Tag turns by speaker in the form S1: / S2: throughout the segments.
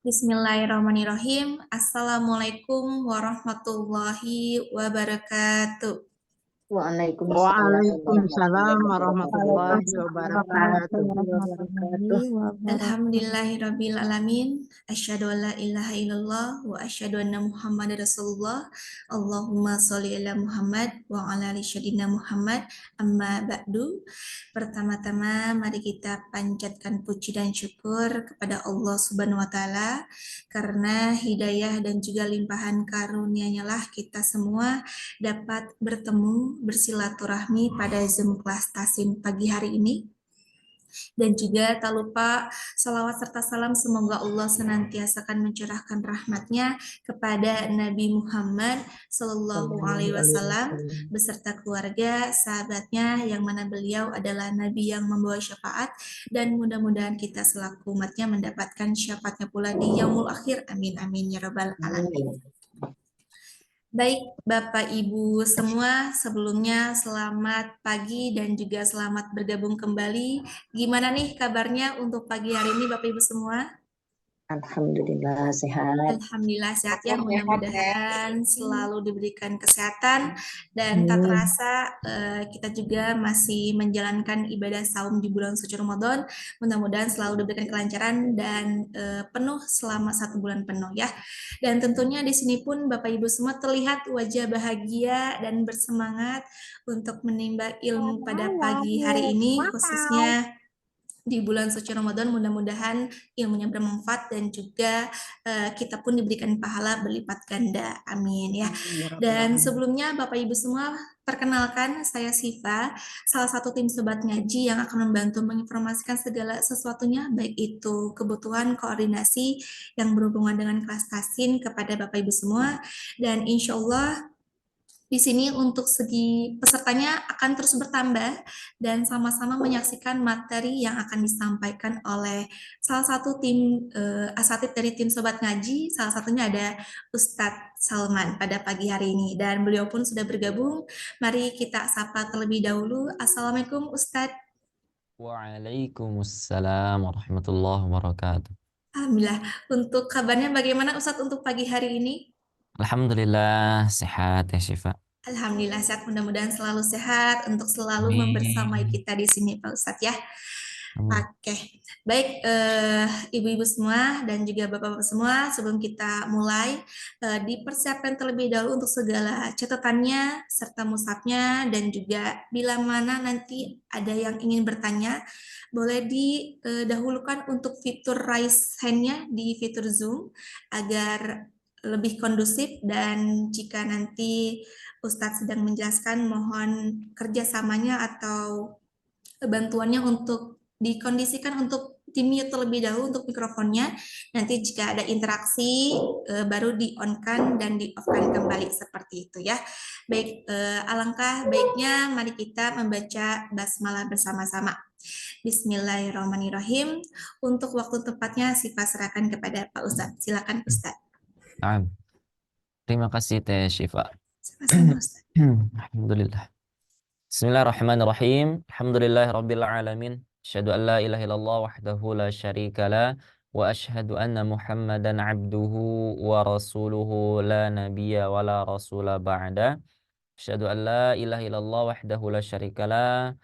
S1: Bismillahirrahmanirrahim. Assalamualaikum warahmatullahi wabarakatuh.
S2: Waalaikumsalam
S3: Waalaikumsalam
S2: warahmatullahi
S3: warahmatullahi
S2: wabarakatuh.
S3: wabarakatuh.
S2: Wabarakatuh.
S1: Alhamdulillahirabbil alamin. Asyhadu an la ilaha illallah wa asyhadu anna Muhammadar Rasulullah. Allahumma sholli ala Muhammad wa ala ali sayyidina Muhammad. Amma ba'du. Pertama-tama mari kita panjatkan puji dan syukur kepada Allah Subhanahu wa taala karena hidayah dan juga limpahan karunia-Nya lah kita semua dapat bertemu bersilaturahmi pada Zoom kelas Tasin pagi hari ini. Dan juga tak lupa salawat serta salam semoga Allah senantiasa akan mencurahkan rahmatnya kepada Nabi Muhammad Sallallahu Alaihi Wasallam beserta keluarga, sahabatnya yang mana beliau adalah Nabi yang membawa syafaat dan mudah-mudahan kita selaku umatnya mendapatkan syafaatnya pula di yaumul akhir. Amin amin ya rabbal alamin. Baik, Bapak Ibu semua, sebelumnya selamat pagi dan juga selamat bergabung kembali. Gimana nih kabarnya untuk pagi hari ini Bapak Ibu semua?
S2: Alhamdulillah sehat.
S1: Alhamdulillah sehat ya, mudah-mudahan selalu diberikan kesehatan dan tak terasa kita juga masih menjalankan ibadah saum di bulan suci Ramadan. Mudah-mudahan selalu diberikan kelancaran dan penuh selama 1 bulan penuh ya. Dan tentunya di sini pun Bapak Ibu semua terlihat wajah bahagia dan bersemangat untuk menimba ilmu pada pagi hari ini, khususnya di bulan suci Ramadan. Mudah-mudahan ilmunya bermanfaat dan juga kita pun diberikan pahala berlipat ganda. Amin ya. Dan sebelumnya Bapak Ibu semua, perkenalkan saya Siva, salah satu tim Sobat Ngaji yang akan membantu menginformasikan segala sesuatunya, baik itu kebutuhan koordinasi yang berhubungan dengan kelas Tasin kepada Bapak Ibu semua. Dan insya Allah di sini untuk segi pesertanya akan terus bertambah dan sama-sama menyaksikan materi yang akan disampaikan oleh salah satu tim asatid dari tim Sobat Ngaji. Salah satunya ada Ustadz Salman pada pagi hari ini dan beliau pun sudah bergabung. Mari kita sapa terlebih dahulu. Assalamualaikum Ustadz.
S4: Waalaikumsalam warahmatullahi wabarakatuh.
S1: Alhamdulillah. Untuk kabarnya bagaimana Ustadz untuk pagi hari ini?
S4: Alhamdulillah sehat ya Syifa.
S1: Alhamdulillah sehat, mudah-mudahan selalu sehat untuk selalu membersamai
S4: Amin.
S1: kita di sini Pak Ustadz ya.
S4: Amin.
S1: Oke, baik ibu-ibu semua dan juga bapak-bapak semua, sebelum kita mulai dipersiapkan terlebih dahulu untuk segala catatannya serta mushafnya, dan juga bila mana nanti ada yang ingin bertanya boleh didahulukan untuk fitur raise hand-nya di fitur Zoom agar lebih kondusif, dan jika nanti Ustadz sedang menjelaskan mohon kerjasamanya atau bantuannya untuk dikondisikan untuk di-mute terlebih dahulu untuk mikrofonnya. Nanti jika ada interaksi baru di-on-kan dan di-off-kan kembali seperti itu ya. Baik, alangkah baiknya mari kita membaca basmalah bersama-sama. Bismillahirrahmanirrahim. Untuk waktu tepatnya Sifa serahkan kepada Pak Ustadz. Silakan Ustadz.
S4: Terima kasih Teh Syifa.
S1: Sama-sama Ustadz.
S4: Alhamdulillah. Bismillahirrahmanirrahim. Alhamdulillahirabbil alamin. Asyhadu an la ilaha illallah wahdahu la syarikalah wa asyhadu anna Muhammadan abduhu wa rasuluhu la nabiyya wa la rasula ba'da. Asyhadu an la ilaha illallah wahdahu la syarikalah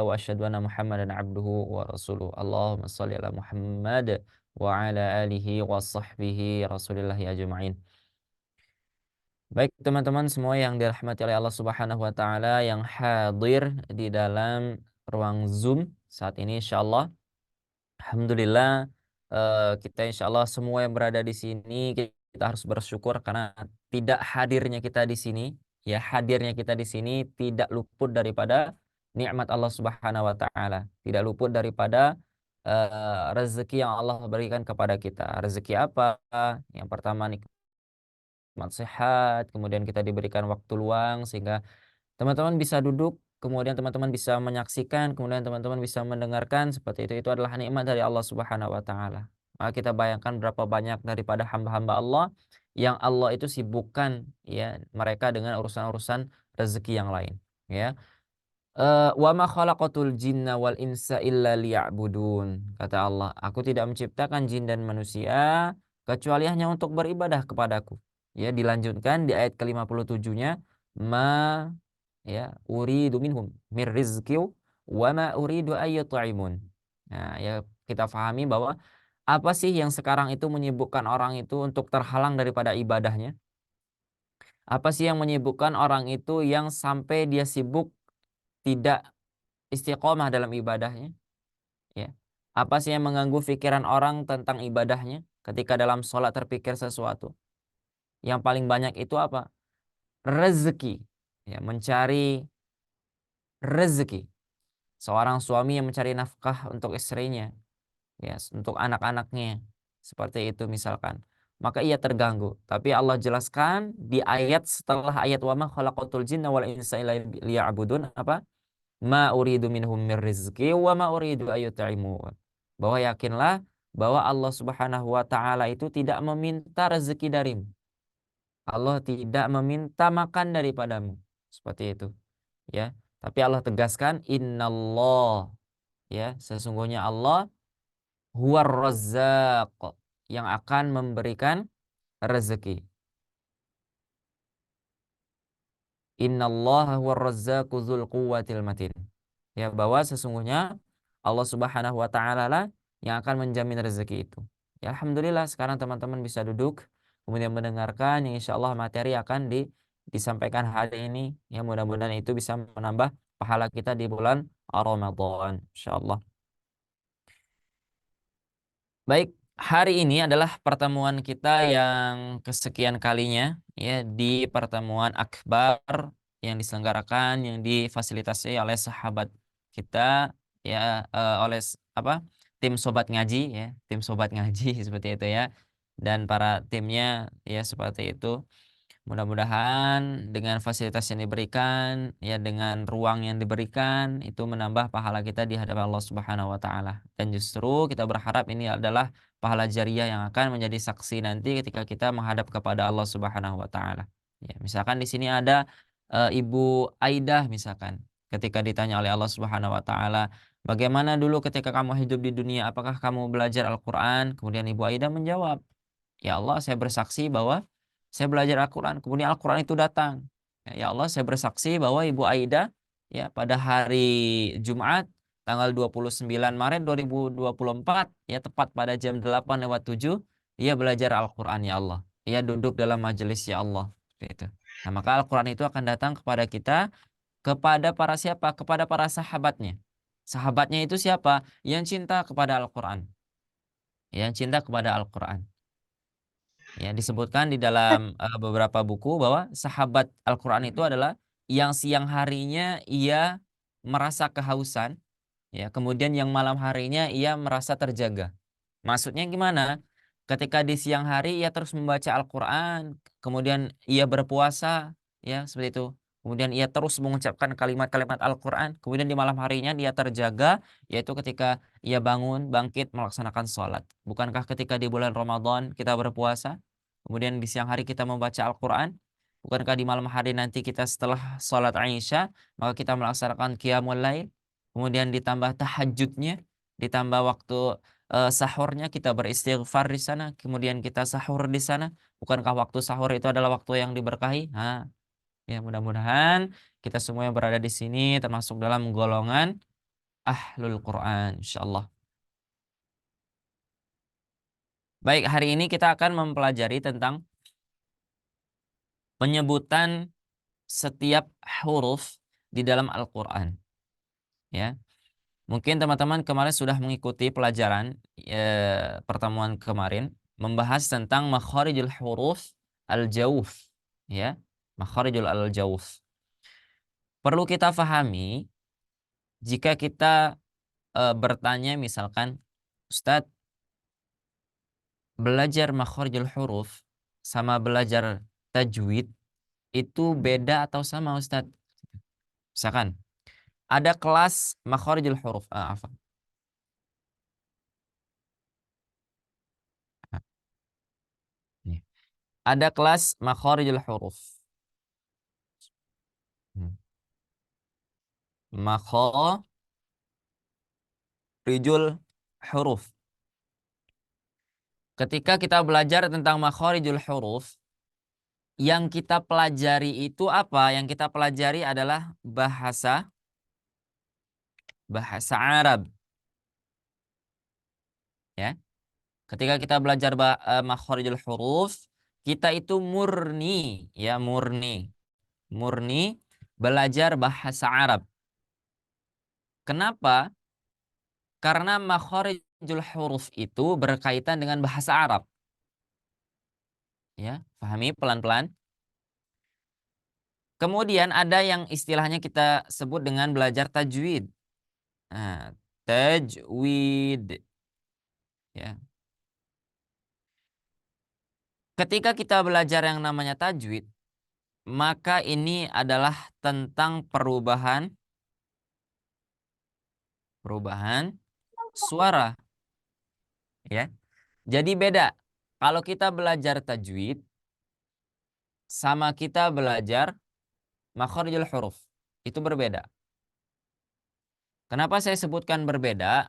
S4: wa asyhadu anna Muhammadan abduhu wa rasuluhu. Allahumma shalli ala Muhammad wa ala alihi wa sahbihi rasulillahi ajma'in. Baik teman-teman semua yang dirahmati oleh Allah Subhanahu wa taala yang hadir di dalam ruang Zoom saat ini, insyaallah alhamdulillah kita insyaallah semua yang berada di sini kita harus bersyukur karena tidak hadirnya kita di sini, ya hadirnya kita di sini tidak luput daripada nikmat Allah Subhanahu wa taala, tidak luput daripada rezeki yang Allah berikan kepada kita. Rezeki apa? Yang pertama nikmat sehat, kemudian kita diberikan waktu luang sehingga teman-teman bisa duduk, kemudian teman-teman bisa menyaksikan, kemudian teman-teman bisa mendengarkan, seperti itu. Itu adalah nikmat dari Allah Subhanahu wa taala. Maka kita bayangkan berapa banyak daripada hamba-hamba Allah yang Allah itu sibukkan ya mereka dengan urusan-urusan rezeki yang lain, ya. Wa ma khalaqatul jinna wal insa illa liya'budun. Kata Allah, aku tidak menciptakan jin dan manusia kecuali hanya untuk beribadah kepadaku. Ya, dilanjutkan di ayat ke-57-nya, ma ya uridu minhum mir rizqi wa ma uridu ayyut'imun. Nah, ya kita fahami bahwa apa sih yang sekarang itu menyibukkan orang itu untuk terhalang daripada ibadahnya? Apa sih yang menyibukkan orang itu yang sampai dia sibuk tidak istiqomah dalam ibadahnya, ya. Apa sih yang mengganggu pikiran orang tentang ibadahnya ketika dalam sholat terpikir sesuatu? Yang paling banyak itu apa? Rezeki, ya, mencari rezeki. Seorang suami yang mencari nafkah untuk istrinya, ya, untuk anak-anaknya, seperti itu misalkan. Maka ia terganggu. Tapi Allah jelaskan di ayat setelah ayat wa ma khalaqatul jinna wal insa illa liya'budun, apa? Ma uridu minhum mir rizqi wa ma uridu ayyut'imun. Bahwa yakinlah bahwa Allah Subhanahu wa taala itu tidak meminta rezeki darimu. Allah tidak meminta makan daripadamu. Seperti itu, ya. Tapi Allah tegaskan innallah, ya, sesungguhnya Allah huwar razzaq, yang akan memberikan rezeki. Innallaha huwar razzaqu dzul quwwatil matin. Ya, bahwa sesungguhnya Allah Subhanahu wa taala lah yang akan menjamin rezeki itu. Ya, alhamdulillah sekarang teman-teman bisa duduk kemudian mendengarkan yang insyaallah materi akan disampaikan hari ini. Ya, mudah-mudahan itu bisa menambah pahala kita di bulan Ramadan insyaallah. Baik, hari ini adalah pertemuan kita yang kesekian kalinya, ya, di pertemuan akbar yang diselenggarakan, yang difasilitasi oleh sahabat kita, ya, oleh tim sobat ngaji, ya, tim sobat ngaji seperti itu, ya, dan para timnya, ya, seperti itu. Mudah-mudahan dengan fasilitas yang diberikan, ya, dengan ruang yang diberikan, itu menambah pahala kita di hadapan Allah Subhanahu wa taala. Dan justru kita berharap ini adalah pahala jariah yang akan menjadi saksi nanti ketika kita menghadap kepada Allah Subhanahu wa taala. Ya, misalkan di sini ada Ibu Aidah misalkan. Ketika ditanya oleh Allah Subhanahu wa taala, "Bagaimana dulu ketika kamu hidup di dunia? Apakah kamu belajar Al-Qur'an?" Kemudian Ibu Aidah menjawab, "Ya Allah, saya bersaksi bahwa saya belajar Al-Quran, kemudian Al-Quran itu datang. Ya Allah, saya bersaksi bahwa Ibu Aida, ya, pada hari Jumat tanggal 29 Maret 2024, ya, tepat pada jam 8:07, ia belajar Al-Quran, ya Allah. Ia duduk dalam majelis, ya Allah." Seperti itu. Nah, maka Al-Quran itu akan datang kepada kita, kepada para siapa? Kepada para sahabatnya. Sahabatnya itu siapa? Yang cinta kepada Al-Quran. Yang cinta kepada Al-Quran. Ya, disebutkan di dalam beberapa buku bahwa sahabat Al-Quran itu adalah yang siang harinya ia merasa kehausan, ya, kemudian yang malam harinya ia merasa terjaga. Maksudnya gimana? Ketika di siang hari ia terus membaca Al-Quran, kemudian ia berpuasa, ya, seperti itu. Kemudian ia terus mengucapkan kalimat-kalimat Al-Quran. Kemudian di malam harinya dia terjaga, yaitu ketika ia bangun, bangkit, melaksanakan sholat. Bukankah ketika di bulan Ramadan kita berpuasa, kemudian di siang hari kita membaca Al-Quran? Bukankah di malam hari nanti kita setelah sholat Aisyah, maka kita melaksanakan Qiyamul Lail, kemudian ditambah tahajudnya, ditambah waktu sahurnya kita beristighfar di sana, kemudian kita sahur di sana. Bukankah waktu sahur itu adalah waktu yang diberkahi? Nah, ya, mudah-mudahan kita semua yang berada di sini termasuk dalam golongan ahlul Quran, insyaallah. Baik, hari ini kita akan mempelajari tentang penyebutan setiap huruf di dalam Al-Quran. Ya, mungkin teman-teman kemarin sudah mengikuti pelajaran pertemuan kemarin membahas tentang makharijul huruf al-jauf, ya, makharijul al-jauf. Perlu kita pahami jika kita bertanya misalkan, "Ustadz, belajar makharijul huruf sama belajar tajwid itu beda atau sama, Ustadz?" Misalkan ada kelas makharijul huruf, apa? Ada kelas makharijul huruf. Hmm. makharijul huruf. Ketika kita belajar tentang makharijul huruf, yang kita pelajari itu apa? Yang kita pelajari adalah bahasa Arab, ya. Ketika kita belajar makharijul huruf, kita itu murni, ya, murni belajar bahasa Arab. Kenapa? Karena makharijul huruf itu berkaitan dengan bahasa Arab. Ya, pahami pelan-pelan. Kemudian ada yang istilahnya kita sebut dengan belajar tajwid. Nah, tajwid, ya. Ketika kita belajar yang namanya tajwid, maka ini adalah tentang perubahan suara, ya. Jadi beda. Kalau kita belajar tajwid sama kita belajar makharijul huruf, itu berbeda. Kenapa saya sebutkan berbeda?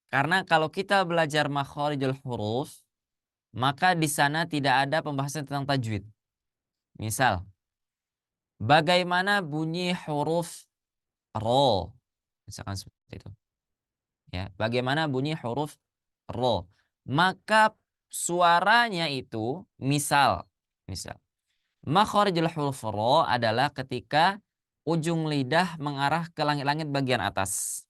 S4: Karena kalau kita belajar makharijul huruf, maka di sana tidak ada pembahasan tentang tajwid. Misal, bagaimana bunyi huruf ro, misalkan seperti itu. Ya, bagaimana bunyi huruf ro? Maka suaranya itu misal makharijul huruf ro adalah ketika ujung lidah mengarah ke langit-langit bagian atas.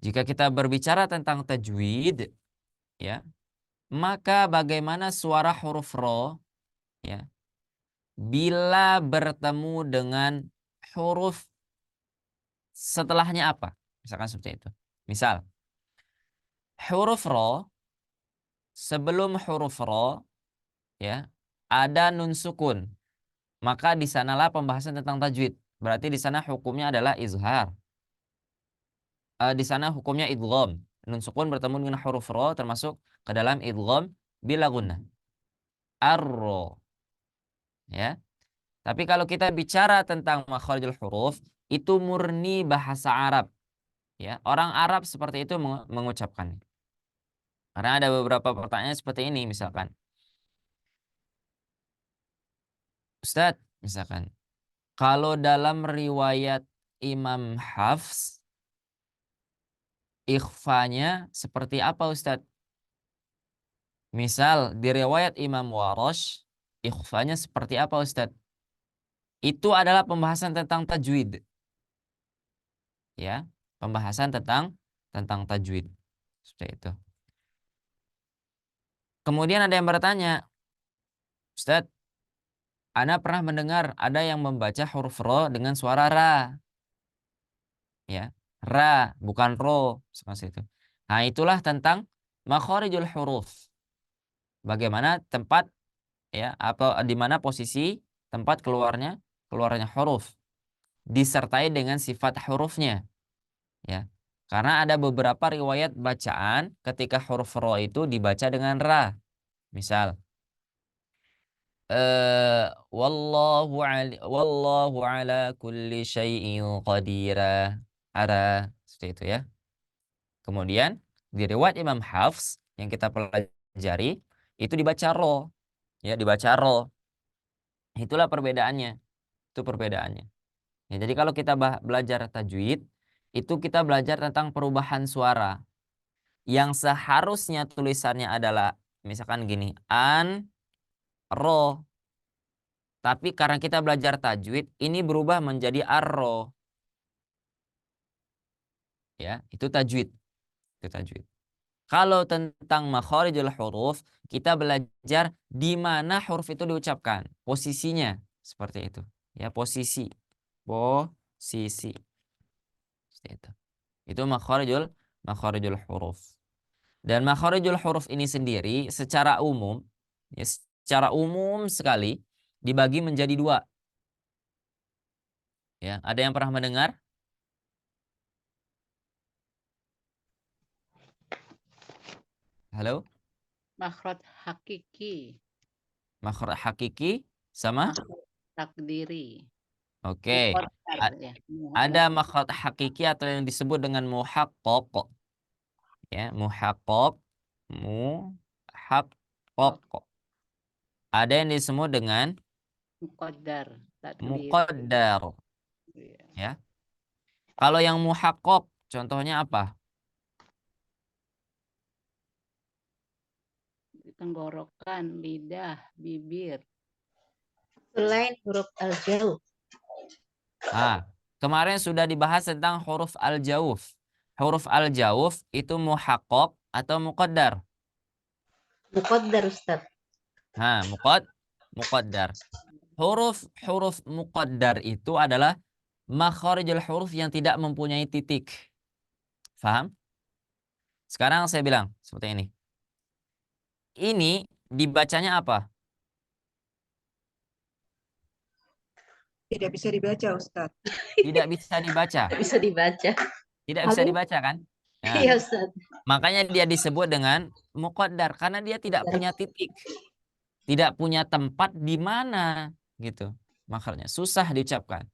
S4: Jika kita berbicara tentang tajwid, ya, maka bagaimana suara huruf ro, ya, bila bertemu dengan huruf setelahnya apa? Misalkan seperti itu. Misal, huruf ro, sebelum huruf ro, ya, ada nun sukun. Maka di sanalah pembahasan tentang tajwid. Berarti di sana hukumnya adalah izhar. Di sana hukumnya idgham. Nun sukun bertemu dengan huruf ro termasuk ke dalam idgham bila gunnah. Arro, ya. Tapi kalau kita bicara tentang makharijul huruf, itu murni bahasa Arab. Ya, orang Arab seperti itu mengucapkan. Karena ada beberapa pertanyaan seperti ini, misalkan, Ustadz, misalkan, kalau dalam riwayat Imam Hafs, ikhfanya seperti apa, Ustadz? Misal di riwayat Imam Warosh, ikhfanya seperti apa, Ustadz? Itu adalah pembahasan tentang tajwid. Ya, pembahasan tentang tajwid. Seperti itu. Kemudian ada yang bertanya, Ustadz, Ana pernah mendengar ada yang membaca huruf ro dengan suara ra. Ya, ra, bukan ro. Seperti itu. Nah, itulah tentang makharijul huruf. Bagaimana tempat, ya, apa di mana posisi tempat keluarnya huruf disertai dengan sifat hurufnya, ya. Karena ada beberapa riwayat bacaan ketika huruf ro itu dibaca dengan ra. Misal, wallahu ala kulli syai'in qadira. Ada seperti itu, ya. Kemudian di riwayat Imam Hafs yang kita pelajari itu dibaca ro, ya, dibaca ro. Itulah perbedaannya. Itu perbedaannya. Ya, jadi kalau kita belajar tajwid, itu kita belajar tentang perubahan suara. Yang seharusnya tulisannya adalah misalkan gini, an, ro. Tapi karena kita belajar tajwid, ini berubah menjadi arro. Ya, itu tajwid. Itu tajwid. Kalau tentang makharijul huruf, kita belajar di mana huruf itu diucapkan, posisinya seperti itu. Ya, posisi. Posisi. Seperti itu. Itu makharijul huruf. Dan makharijul huruf ini sendiri secara umum, ya, secara umum sekali dibagi menjadi dua. Ya, ada yang pernah mendengar? Halo?
S3: Makhraj hakiki,
S4: Makhraj hakiki sama
S3: makhraj takdiri.
S4: Oke.
S3: Muqaddar
S4: A-
S3: ya.
S4: Ada makhraj hakiki atau yang disebut dengan muhaqqaq. Ya, muhaqqaq, muhaqqaq. Ada yang disebut dengan
S3: Muqaddar. Takdir.
S4: muqaddar,
S3: Iya.
S4: ya. Kalau yang muhaqqaq contohnya apa?
S3: Tenggorokan, lidah, bibir.
S2: Selain huruf al-jauh.
S4: Ah, kemarin sudah dibahas tentang huruf al-jauf. Huruf al-jauf itu muhaqqaq atau muqaddar?
S2: Muqaddar Ustaz.
S4: Nah, muqaddar. Huruf muqaddar itu adalah makharijul huruf yang tidak mempunyai titik. Faham? Sekarang saya bilang seperti ini. Ini dibacanya apa?
S5: Tidak bisa dibaca, Ustaz.
S4: Tidak bisa dibaca.
S2: Bisa dibaca.
S4: Tidak bisa dibaca kan? Nah,
S2: Iya Ustaz.
S4: makanya dia disebut dengan muqaddar karena dia tidak punya titik. Tidak punya tempat di mana gitu. Makanya susah diucapkan.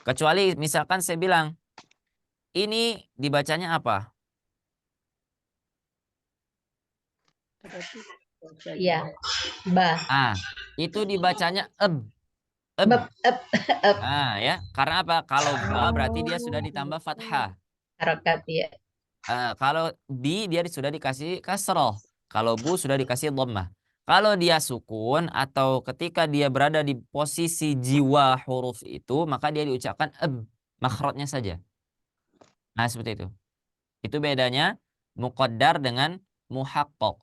S4: Kecuali misalkan saya bilang ini dibacanya apa?
S2: Iya. Ba.
S4: Itu dibacanya eb.
S2: Bab,
S4: Nah, ya. Karena apa? Kalau ba berarti dia sudah ditambah fathah.
S2: harokat ya.
S4: Kalau bi dia sudah dikasih kasroh. Kalau bu sudah dikasih dhammah. Kalau dia sukun atau ketika dia berada di posisi jiwa huruf itu, maka dia diucapkan eb. Makhrajnya saja. Nah, seperti itu. Itu bedanya muqaddar dengan muhaqqaq.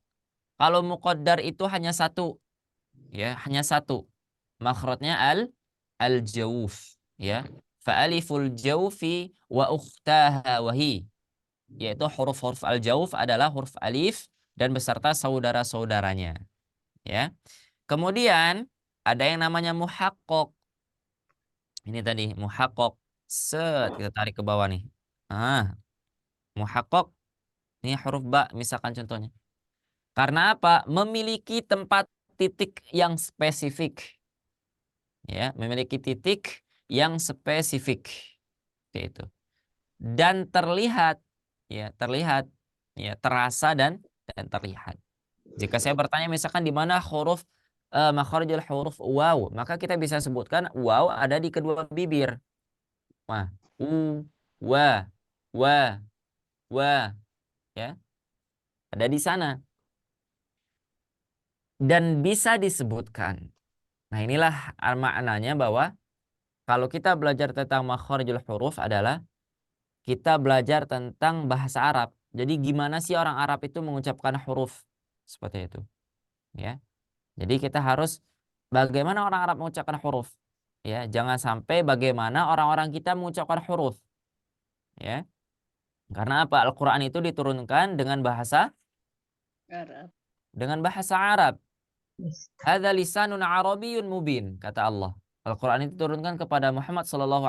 S4: Kalau muqaddar itu hanya satu, ya, hanya satu. Makhrajnya al-jawuf, ya. Fa'aliful jawfi wa ukhtaha wahi. Yaitu huruf-huruf al-jawuf adalah huruf alif dan beserta saudara-saudaranya, ya. Kemudian ada yang namanya muhaqqaq. Ini tadi muhaqqaq. Kita tarik ke bawah nih. Muhaqqaq ini huruf ba misalkan contohnya. Karena apa? Memiliki tempat titik yang spesifik. Ya, memiliki titik yang spesifik. Itu. Dan terlihat, ya, terasa dan terlihat. Jika saya bertanya misalkan di mana huruf makharijul huruf waw, maka kita bisa sebutkan waw ada di kedua bibir. Wah, wa, ya. Ada di sana. Dan bisa disebutkan. Nah, inilah maknanya bahwa kalau kita belajar tentang makharijul huruf adalah kita belajar tentang bahasa Arab. Jadi gimana sih orang Arab itu mengucapkan huruf seperti itu, ya. Jadi kita harus bagaimana orang Arab mengucapkan huruf, ya. Jangan sampai bagaimana orang-orang kita mengucapkan huruf, ya. Karena apa? Al-Qur'an itu diturunkan dengan bahasa
S3: Arab.
S4: Arab. Hadza lisanun arabiyyun mubin, kata Allah. Al-Qur'an itu diturunkan kepada Muhammad SAW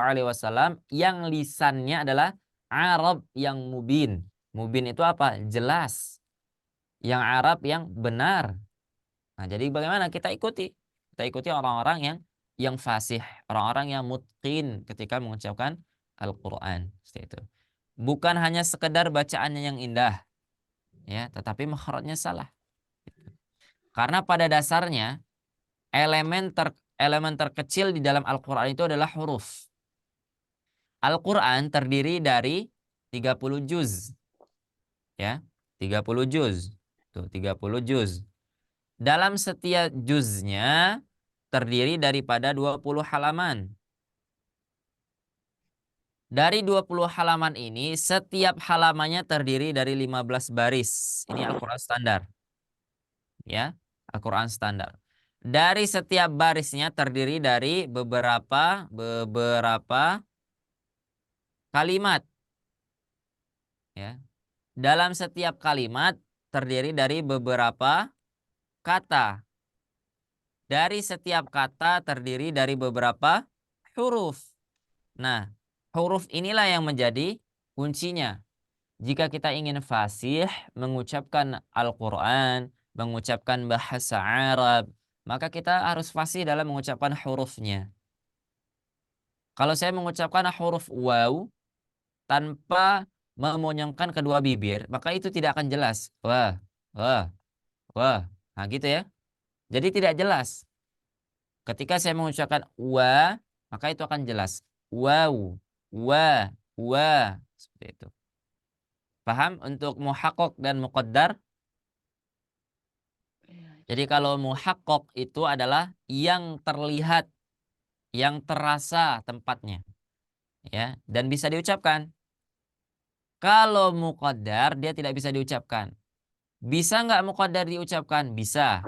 S4: yang lisannya adalah Arab yang mubin. Mubin itu apa? Jelas. Yang Arab yang benar. Nah, jadi bagaimana kita ikuti? Kita ikuti orang-orang yang fasih, orang-orang yang mutqin ketika mengucapkan Al-Qur'an. Seperti itu. Bukan hanya sekedar bacaannya yang indah, ya, tetapi makhrajnya salah. Karena pada dasarnya elemen terkecil di dalam Al-Qur'an itu adalah huruf. Al-Qur'an terdiri dari 30 juz. Ya, 30 juz. Tuh, 30 juz. Dalam setiap juznya terdiri daripada 20 halaman. Dari 20 halaman ini, setiap halamannya terdiri dari 15 baris. Ini Al-Qur'an standar. Ya, Al-Qur'an standar. Dari setiap barisnya terdiri dari beberapa kalimat. Ya. Dalam setiap kalimat terdiri dari beberapa kata. Dari setiap kata terdiri dari beberapa huruf. Nah, huruf inilah yang menjadi kuncinya. Jika kita ingin fasih mengucapkan Al-Qur'an, mengucapkan bahasa Arab, maka kita harus fasih dalam mengucapkan hurufnya. Kalau saya mengucapkan huruf waw tanpa memonyongkan kedua bibir, maka itu tidak akan jelas. Wah, wah, wah. Nah gitu ya. Jadi tidak jelas. Ketika saya mengucapkan wa, maka itu akan jelas. Wow, wa. Seperti itu. Paham untuk muhaqqaq dan muqaddar?
S3: Ya,
S4: Jadi kalau muhaqqaq itu adalah yang terlihat, yang terasa tempatnya, ya, dan bisa diucapkan. Kalau muqaddar dia tidak bisa diucapkan. Bisa nggak muqaddar diucapkan? Bisa.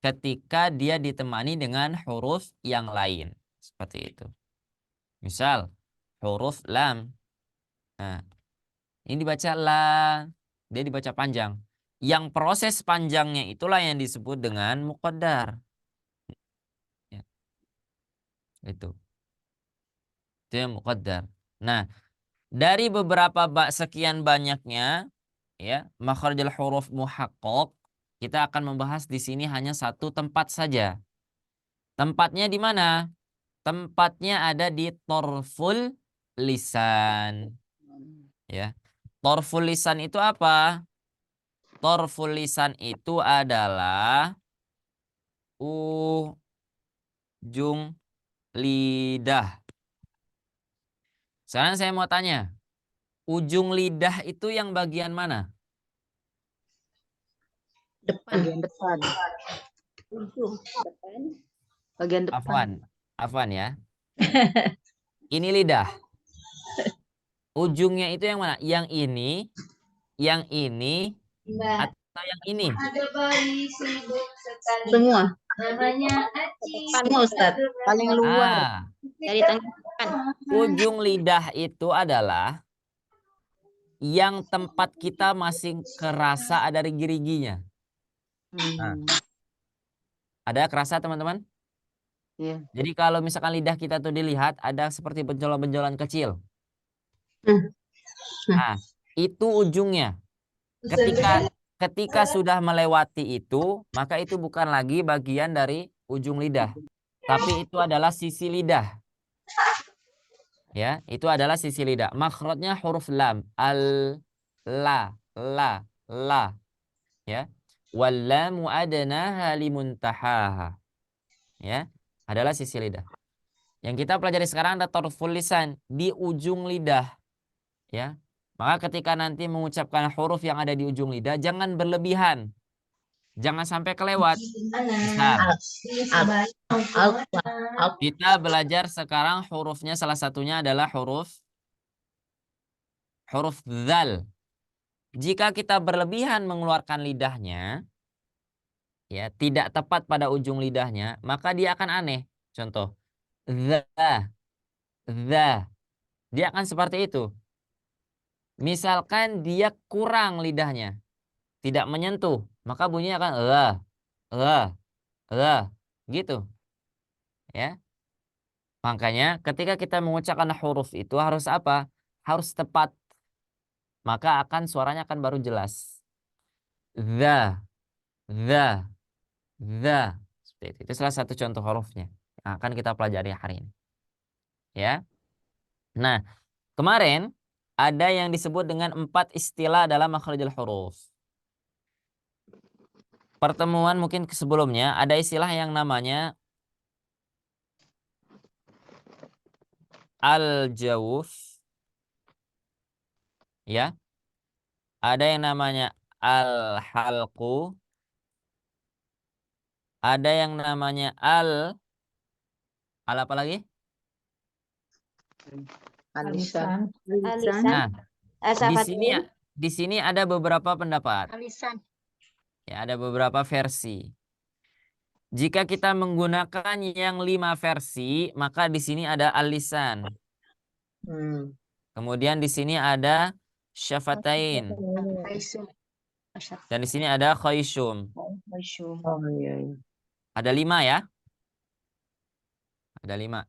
S4: Ketika dia ditemani dengan huruf yang lain. Seperti itu. Misal, huruf lam. Nah, ini dibaca la. Dia dibaca panjang. Yang proses panjangnya itulah yang disebut dengan muqaddar. Ya, itu. Itu yang muqaddar. Nah, dari beberapa sekian banyaknya, ya, makharijul huruf muhaqqaq, kita akan membahas di sini hanya satu tempat saja. Tempatnya di mana? Tempatnya ada di torful lisan. Ya. Torful lisan itu apa? Torful lisan itu adalah ujung lidah. Sekarang saya mau tanya, ujung lidah itu yang bagian mana?
S2: Depan.
S5: Bagian depan.
S2: Ujung. Depan. Bagian depan.
S4: Afwan ya. Ini lidah. Ujungnya itu yang mana? Yang ini, atau yang ini?
S1: Ada bayi sibuk sekali.
S2: Semua.
S1: Namanya Aci.
S2: Semua, Ustaz.
S5: Paling luar.
S4: Ah,
S2: Dari tangan.
S4: ujung lidah itu adalah yang tempat kita masih kerasa ada rigi-riginya. Nah, ada kerasa teman-teman?
S5: Iya.
S4: Jadi kalau misalkan lidah kita tuh dilihat ada seperti benjolan-benjolan kecil. Nah, itu ujungnya. Ketika sudah melewati itu, maka itu bukan lagi bagian dari ujung lidah, tapi itu adalah sisi lidah. Ya, itu adalah sisi lidah. Makhrajnya huruf lam, la. Ya. Wallamu adnaha limuntahaha. Ya, adalah sisi lidah. Yang kita pelajari sekarang ada tarful lisan di ujung lidah. Ya. Maka ketika nanti mengucapkan huruf yang ada di ujung lidah, jangan berlebihan. Jangan sampai kelewat. Misal, kita belajar sekarang hurufnya salah satunya adalah huruf dzal. Jika kita berlebihan mengeluarkan lidahnya, ya, tidak tepat pada ujung lidahnya, maka dia akan aneh. Contoh, dha. Dia akan seperti itu. Misalkan dia kurang lidahnya, tidak menyentuh, maka bunyinya akan gitu. Ya. Makanya ketika kita mengucapkan huruf itu harus apa? Harus tepat. Maka suaranya akan baru jelas. Dha. Seperti itu. Itu salah satu contoh hurufnya yang akan kita pelajari hari ini. Ya. Nah, kemarin ada yang disebut dengan 4 istilah dalam makharijul huruf. Pertemuan mungkin sebelumnya ada istilah yang namanya al-jawf. Ya. Ada yang namanya al-halqu. Ada yang namanya al apa lagi?
S5: Alisan.
S4: Nah, di sini ada beberapa pendapat.
S5: Alisan.
S4: Ya, ada beberapa versi. Jika kita menggunakan yang 5 versi, maka di sini ada al-lisan. Kemudian di sini ada syafatain. Dan di sini ada khayshum.
S5: Oh iya.
S4: Ada 5 ya. Ada 5.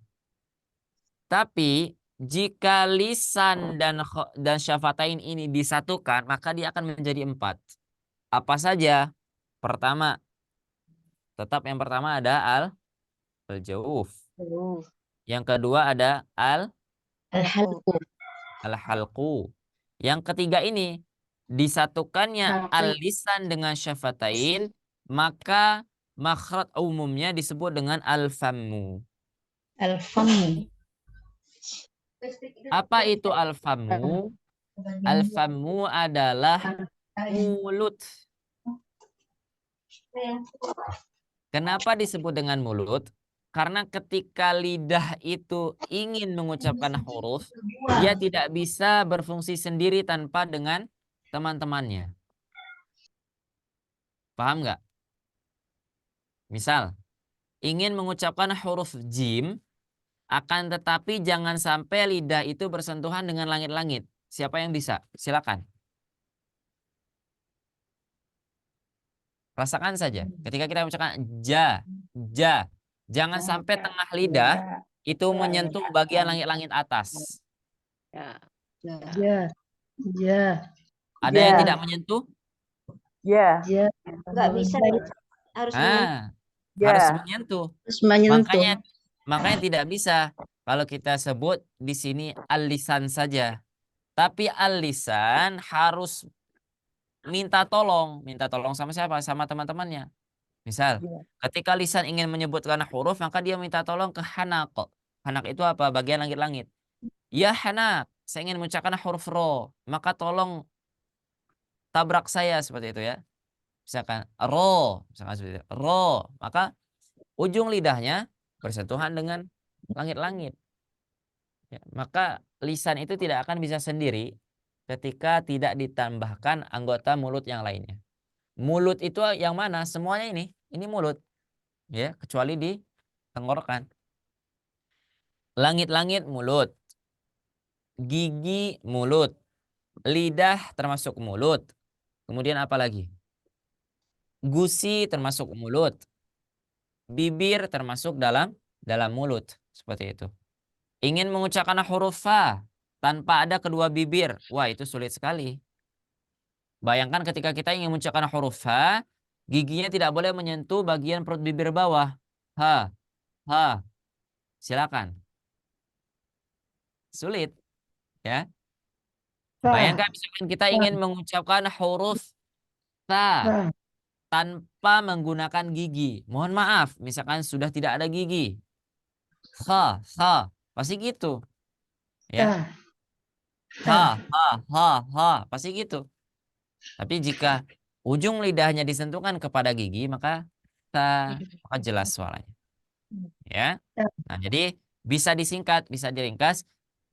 S4: Tapi jika lisan dan syafatain ini disatukan, maka dia akan menjadi 4. Apa saja? Pertama, tetap yang pertama ada al-jawf. Yang kedua ada
S2: Al-halqu.
S4: al-halqu. Yang ketiga ini disatukannya al-lisan dengan syafatain, maka makhraj umumnya disebut dengan al-fammu.
S2: Al-fammu.
S4: Apa itu al-fammu? Al-fammu adalah mulut. Kenapa disebut dengan mulut? Karena ketika lidah itu ingin mengucapkan huruf, dia tidak bisa berfungsi sendiri tanpa dengan teman-temannya. Paham nggak? Misal, ingin mengucapkan huruf jim, akan tetapi jangan sampai lidah itu bersentuhan dengan langit-langit. Siapa yang bisa? Silakan. Rasakan saja. Ketika kita mengucapkan ja, jangan sampai tengah lidah itu menyentuh bagian langit-langit atas.
S3: Ya.
S5: Ya. Ya.
S4: Ada yang tidak menyentuh?
S5: Ya. Ya.
S2: Nggak bisa. Harus
S4: Harus menyentuh.
S2: menyentuh.
S4: Makanya tidak bisa kalau kita sebut di sini al-lisan saja. Tapi al-lisan harus minta tolong sama siapa? Sama teman-temannya. Misal, ketika lisan ingin menyebutkan huruf, maka dia minta tolong ke hanak. Hanak itu apa? Bagian langit-langit. Ya hanak, saya ingin mengucapkan huruf ro, maka tolong tabrak saya seperti itu ya. Misalkan ro, misalkan seperti itu. Ro, maka ujung lidahnya bersentuhan dengan langit-langit. Ya, maka lisan itu tidak akan bisa sendiri ketika tidak ditambahkan anggota mulut yang lainnya. Mulut itu yang mana? Semuanya ini mulut. Ya, kecuali di tenggorokan. Langit-langit mulut. Gigi mulut. Lidah termasuk mulut. Kemudian apa lagi? Gusi termasuk mulut. Bibir termasuk dalam mulut. Seperti itu. Ingin mengucapkan huruf fa tanpa ada kedua bibir. Wah, itu sulit sekali. Bayangkan ketika kita ingin mengucapkan huruf fa, giginya tidak boleh menyentuh bagian perut bibir bawah. Ha, ha. Silakan. Sulit, ya. Bayangkan misalkan kita ingin mengucapkan huruf ta tanpa menggunakan gigi. Mohon maaf, misalkan sudah tidak ada gigi. Ha, pasti gitu. Ya. Ha, pasti gitu. Tapi jika ujung lidahnya disentuhkan kepada gigi, maka jelas suaranya. Ya. Nah, jadi bisa disingkat, bisa diringkas.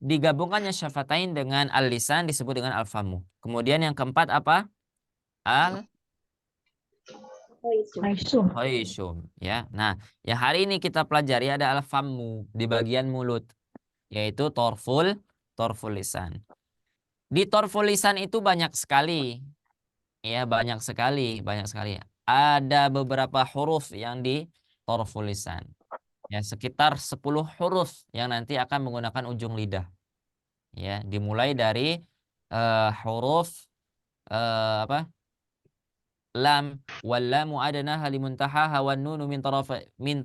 S4: Digabungkannya syafatain dengan al-lisan disebut dengan al-famu. Kemudian yang keempat apa? Al-hoisum. Ya. Nah, yang hari ini kita pelajari ada al-famu di bagian mulut, yaitu torful lisan. Di torful lisan itu banyak sekali. Ya, banyak sekali. Ada beberapa huruf yang di torful lisan. Ya, sekitar 10 huruf yang nanti akan menggunakan ujung lidah. Ya, dimulai dari huruf lam, wal lamu adnaha limuntahaha wan nunu min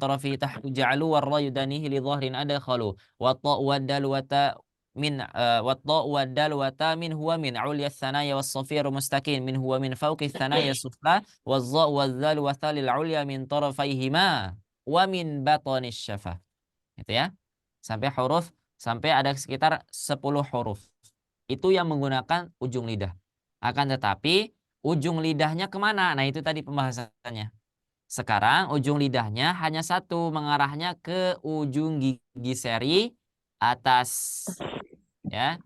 S4: tarafi tahtu ja'alu war ra yudanihi li dhahrin adkhalu wa ta wad dal wa ta min wa ta wad dal wa ta min huwa min ulya thanaya was safir mustaqim min huwa min fawqi thanaya sufla waz za waz zal wa thalil ulya min tarafayhima wa min batanis syafah. Itu ya. Sampai ada sekitar 10 huruf. Itu yang menggunakan ujung lidah. Akan tetapi ujung lidahnya kemana? Nah, itu tadi pembahasannya. Sekarang ujung lidahnya hanya satu, mengarahnya ke ujung gigi seri atas. Ya.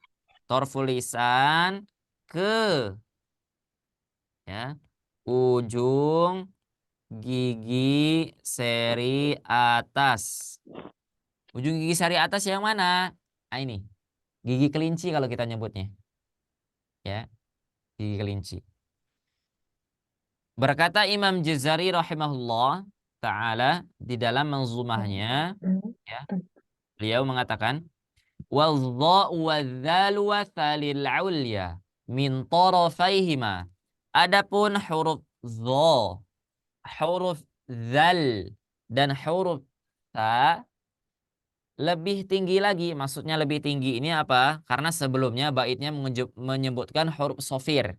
S4: Torful lisan ke ujung gigi seri atas. Ujung gigi seri atas yang mana? Nah, ini. Gigi kelinci kalau kita nyebutnya. Ya. Gigi kelinci. Berkata Imam Jazari rahimahullah ta'ala di dalam manzumahnya, ya, beliau mengatakan wadh-dha'u wadh-dhalu wa thalil ulya min tarafayhima. Adapun huruf dha, huruf dzal dan huruf tha lebih tinggi lagi. Maksudnya lebih tinggi ini apa? Karena sebelumnya baitnya menyebutkan huruf sofir.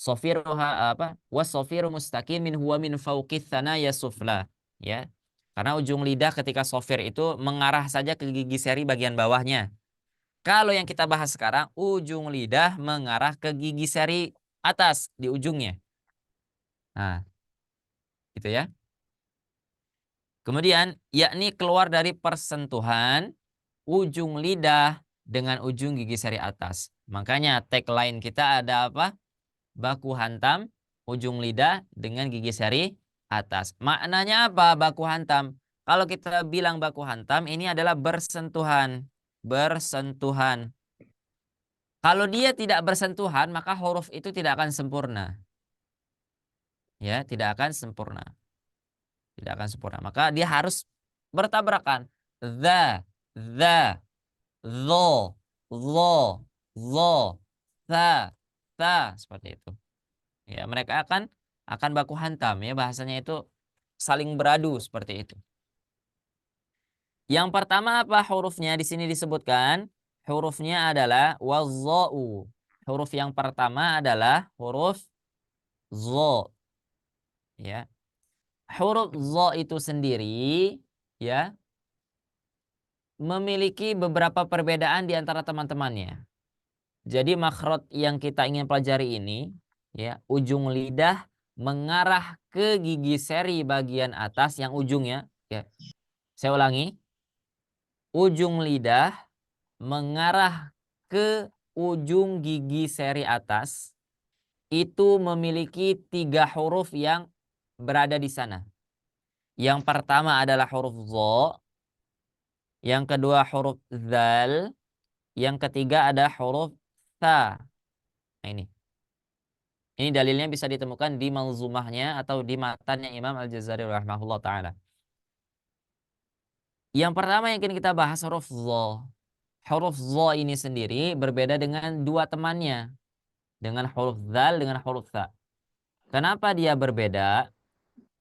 S4: Sofir apa? Wasofiru mustaqimin huwa min fauqith thanaya sufla. Ya. Karena ujung lidah ketika sofir itu mengarah saja ke gigi seri bagian bawahnya. Kalau yang kita bahas sekarang, ujung lidah mengarah ke gigi seri atas di ujungnya. Nah, gitu ya. Kemudian, yakni keluar dari persentuhan ujung lidah dengan ujung gigi seri atas. Makanya tagline kita ada apa? Baku hantam ujung lidah dengan gigi seri atas. Maknanya apa baku hantam? Kalau kita bilang baku hantam, ini adalah bersentuhan. Bersentuhan. Kalau dia tidak bersentuhan, maka huruf itu tidak akan sempurna. Ya, tidak akan sempurna. Tidak akan sempurna. Maka dia harus bertabrakan. The, dho, lo, ta, seperti itu. Ya, mereka akan baku hantam ya, bahasanya itu saling beradu seperti itu. Yang pertama apa hurufnya di sini disebutkan? Hurufnya adalah wazza'u. Huruf yang pertama adalah huruf zo. Ya. Huruf zo itu sendiri ya memiliki beberapa perbedaan di antara teman-temannya. Jadi makhraj yang kita ingin pelajari ini ya, ujung lidah mengarah ke gigi seri bagian atas yang ujungnya ya. Saya ulangi. Ujung lidah mengarah ke ujung gigi seri atas itu memiliki 3 huruf yang berada di sana. Yang pertama adalah huruf dha, yang kedua huruf dzal, yang ketiga ada huruf tha. Nah ini. Ini dalilnya bisa ditemukan di Manzumahnya atau di matannya Imam Al-Jazari rahimahullah taala. Yang pertama yang ingin kita bahas huruf dha. Huruf dha ini sendiri berbeda dengan 2 temannya. Dengan huruf dzal dengan huruf tha. Kenapa dia berbeda?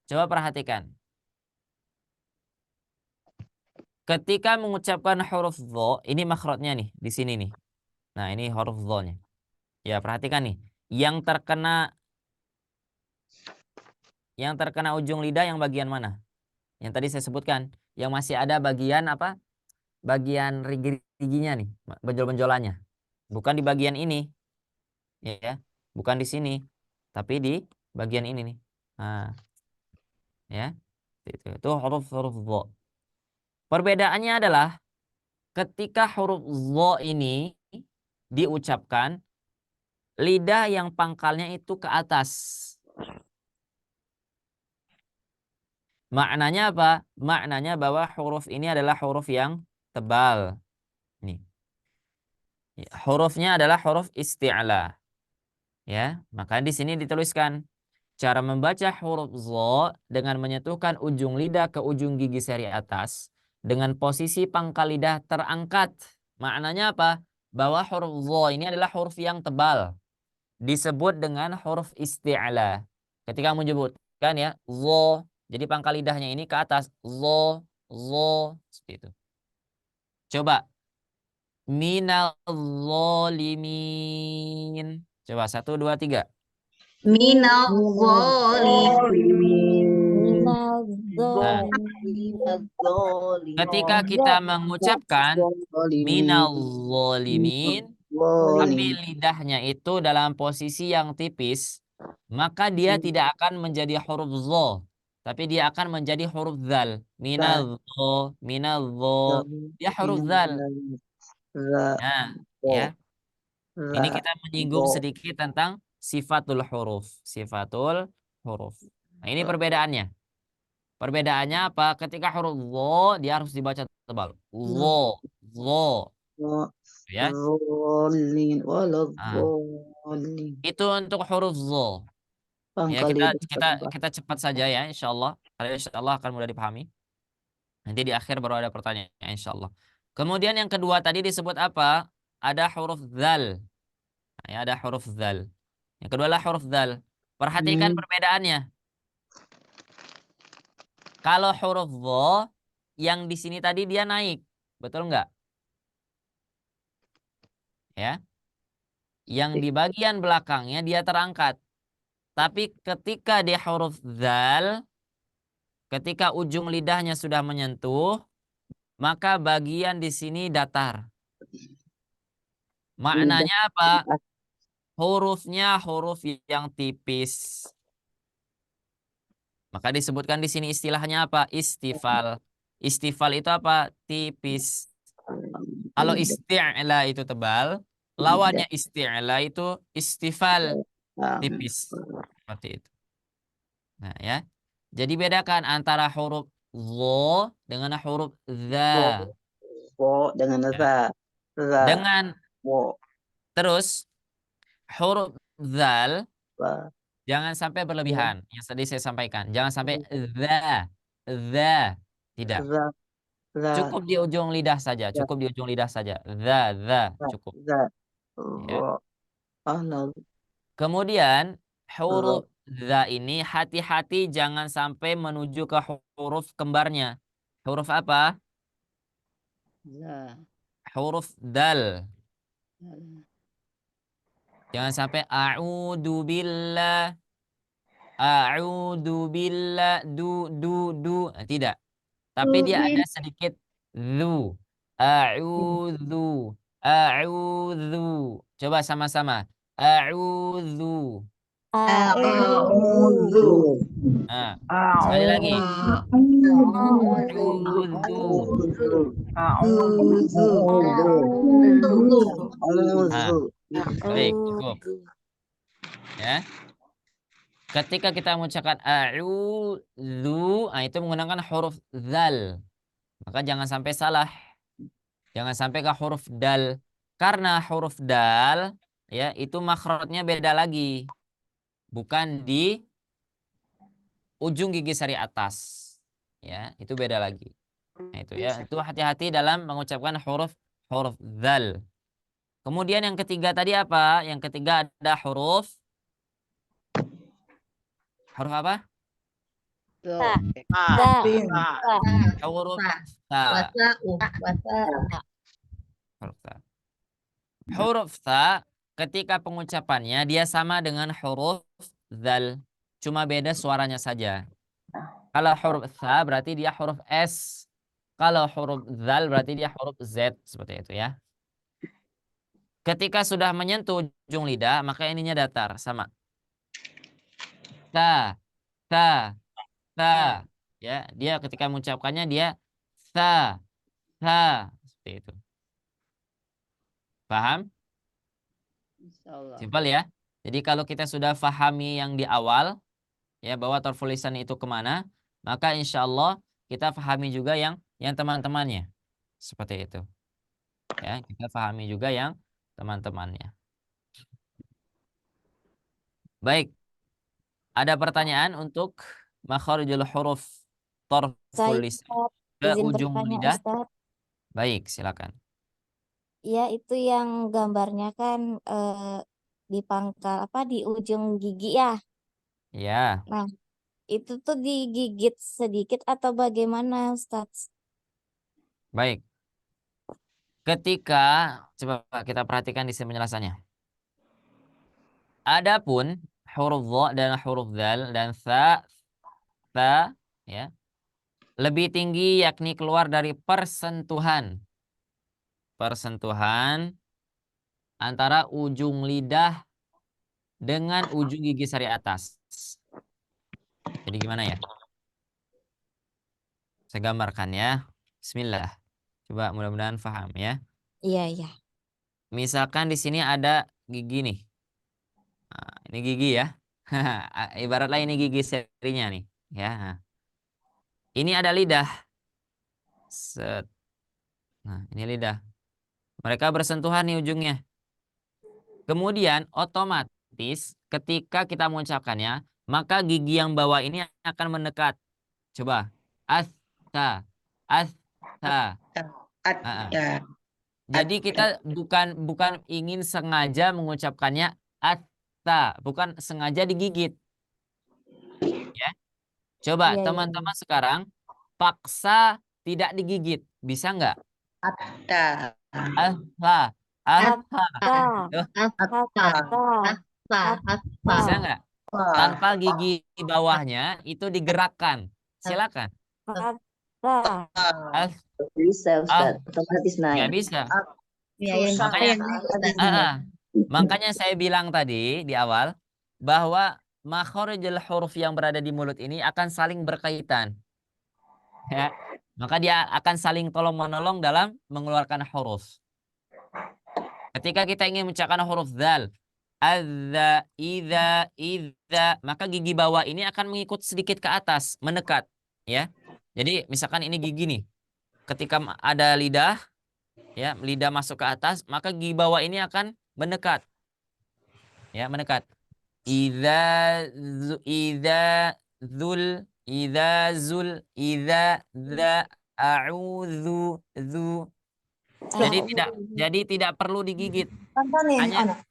S4: Coba perhatikan. Ketika mengucapkan huruf dha, ini makhrajnya nih, di sini nih. Nah, ini huruf dha-nya. Ya, perhatikan nih. Yang terkena ujung lidah yang bagian mana? Yang tadi saya sebutkan, yang masih ada bagian apa? Bagian rigi-riginya nih, benjol-benjolannya. Bukan di bagian ini. Ya, bukan di sini, tapi di bagian ini nih. Nah, ya. Itu huruf dha. Perbedaannya adalah ketika huruf dha ini diucapkan, lidah yang pangkalnya itu ke atas. Maknanya apa? Maknanya bahwa huruf ini adalah huruf yang tebal. Nih. Hurufnya adalah huruf isti'la. Ya, maka di sini dituliskan cara membaca huruf dha dengan menyentuhkan ujung lidah ke ujung gigi seri atas dengan posisi pangkal lidah terangkat. Maknanya apa? Bahwa huruf dha ini adalah huruf yang tebal. Disebut dengan huruf isti'la. Ketika menyebutkan ya, dha, jadi pangkal lidahnya ini ke atas, dha, seperti itu. Coba minal zalimin. Coba 1 2 3.
S2: Minal zalimin.
S4: Nah, ketika kita mengucapkan minal zalimin, tapi lidahnya itu dalam posisi yang tipis, maka dia tidak akan menjadi huruf dha, tapi dia akan menjadi huruf dzal. Minal dha, dia huruf dzal. Nah, ya. Ini kita menyinggung sedikit tentang sifatul huruf. Sifatul huruf. Nah, ini perbedaannya. Perbedaannya apa? Ketika huruf dha dia harus dibaca tebal. Dha. Ya. Nah, itu untuk huruf dha. Ya, kita cepat saja ya insyaallah. Karena insyaallah akan mudah dipahami. Nanti di akhir baru ada pertanyaan insyaallah. Kemudian yang kedua tadi disebut apa? Ada huruf dzal. Nah, ya, ada huruf dzal. Yang kedua adalah huruf dzal. Perhatikan perbedaannya. Kalau huruf dha yang di sini tadi dia naik. Betul nggak? Ya. Yang di bagian belakangnya dia terangkat. Tapi ketika di huruf dzal, ketika ujung lidahnya sudah menyentuh, maka bagian di sini datar. Maknanya apa? Hurufnya huruf yang tipis. Maka disebutkan di sini istilahnya apa? Istifal. Istifal itu apa? Tipis. Kalau isti'la itu tebal, lawannya isti'la itu istifal, tipis. Seperti itu. Nah, ya. Jadi bedakan antara huruf zo dengan huruf za.
S2: Wo dengan
S4: Ya.
S2: za,
S4: Dengan
S2: wo,
S4: terus huruf zal
S2: ba,
S4: jangan sampai berlebihan. Yang tadi saya sampaikan. Jangan sampai za. Tidak.
S2: za, za,
S4: Cukup di ujung lidah saja.
S2: za,
S4: Cukup di ujung lidah saja. Za. Cukup.
S2: za,
S4: Ya.
S2: ro, no,
S4: Kemudian
S2: ro,
S4: huruf za ini hati-hati jangan sampai menuju ke huruf kembarnya. Huruf apa?
S3: Za.
S4: Huruf dal.
S3: Dal.
S4: Jangan sampai a'udzu billah. A'udzu billah du. Tidak. Tapi dia ada sedikit zu. A'udzu. Coba sama-sama. A'udzu.
S2: a'udzu,
S4: Nah, sekali lagi. A'udzu. Nah, baik, cukup. Ya. Ketika kita mengucapkan a'udzu, itu menggunakan huruf zal. Maka jangan sampai salah. Jangan sampai ke huruf dal. Karena huruf dal ya itu makhrajnya beda lagi. Bukan di ujung gigi sari atas. Ya, itu beda lagi. Nah, itu ya. Itu hati-hati dalam mengucapkan huruf zal. Kemudian yang ketiga tadi apa? Yang ketiga ada huruf apa?
S3: Ta.
S4: Huruf ta. Huruf ta. Huruf ta ketika pengucapannya dia sama dengan huruf zal. Cuma beda suaranya saja. Kalau huruf ta berarti dia huruf S. Kalau huruf zal berarti dia huruf Z. Seperti itu ya. Ketika sudah menyentuh ujung lidah, maka ininya datar. Sama. Ta. Ya, dia ketika mengucapkannya dia ta. Seperti itu. Paham?
S3: Insyaallah.
S4: Simpel ya. Jadi kalau kita sudah fahami yang di awal, ya bahwa tarful lisan itu kemana, maka insya Allah kita fahami juga yang teman-temannya. Seperti itu. Ya, kita fahami juga yang teman-temannya. Baik. Ada pertanyaan untuk makharijul huruf tarful lisan ke
S6: izin
S4: ujung
S6: bertanya,
S4: lidah?
S6: Ustadz.
S4: Baik, silakan.
S6: Ya, itu yang gambarnya kan di pangkal di ujung gigi ya.
S4: Ya,
S6: Nah, itu tuh digigit sedikit atau bagaimana, Ustadz?
S4: baik. Ketika coba kita perhatikan di sini penjelasannya. Adapun huruf dha dan huruf dzal dan sa ya, lebih tinggi yakni keluar dari persentuhan antara ujung lidah dengan ujung gigi sari atas. Jadi gimana ya? Saya gambarkan ya. Bismillah. Coba mudah-mudahan paham ya.
S6: Iya.
S4: Misalkan di sini ada gigi nih. Nah, ini gigi ya. Ibaratlah ini gigi serinya nih, ya. Nah. Ini ada lidah. Set. Nah, ini lidah. Mereka bersentuhan nih ujungnya. Kemudian otomatis ketika kita mengucapkannya, maka gigi yang bawah ini akan mendekat. Coba. Asta. Jadi kita bukan ingin sengaja mengucapkannya asta, bukan sengaja digigit. Ya. Coba
S6: Iya.
S4: teman-teman sekarang paksa tidak digigit, bisa nggak?
S2: Atta.
S4: Alha. Alha. Tuh, bisa nggak? Tanpa gigi bawahnya itu digerakkan. Silakan. Al,
S2: Bisa,
S4: ah,
S2: Ustaz. Otomatis
S4: nggak
S2: naik.
S4: bisa.
S5: Ya, yang
S4: Makanya,
S5: yang naik, Ustaz.
S4: makanya saya bilang tadi di awal bahwa makhorijul huruf yang berada di mulut ini akan saling berkaitan. Ya. Maka dia akan saling tolong menolong dalam mengeluarkan huruf. Ketika kita ingin mengucapkan huruf dzal, adza, idza, maka gigi bawah ini akan mengikut sedikit ke atas, mendekat, ya. Jadi misalkan ini gigi nih. Ketika ada lidah, ya, lidah masuk ke atas, maka gigi bawah ini akan mendekat. Ya, mendekat. Idza zul, idza zul, idza za, a'udzu, zu. Jadi tidak perlu digigit,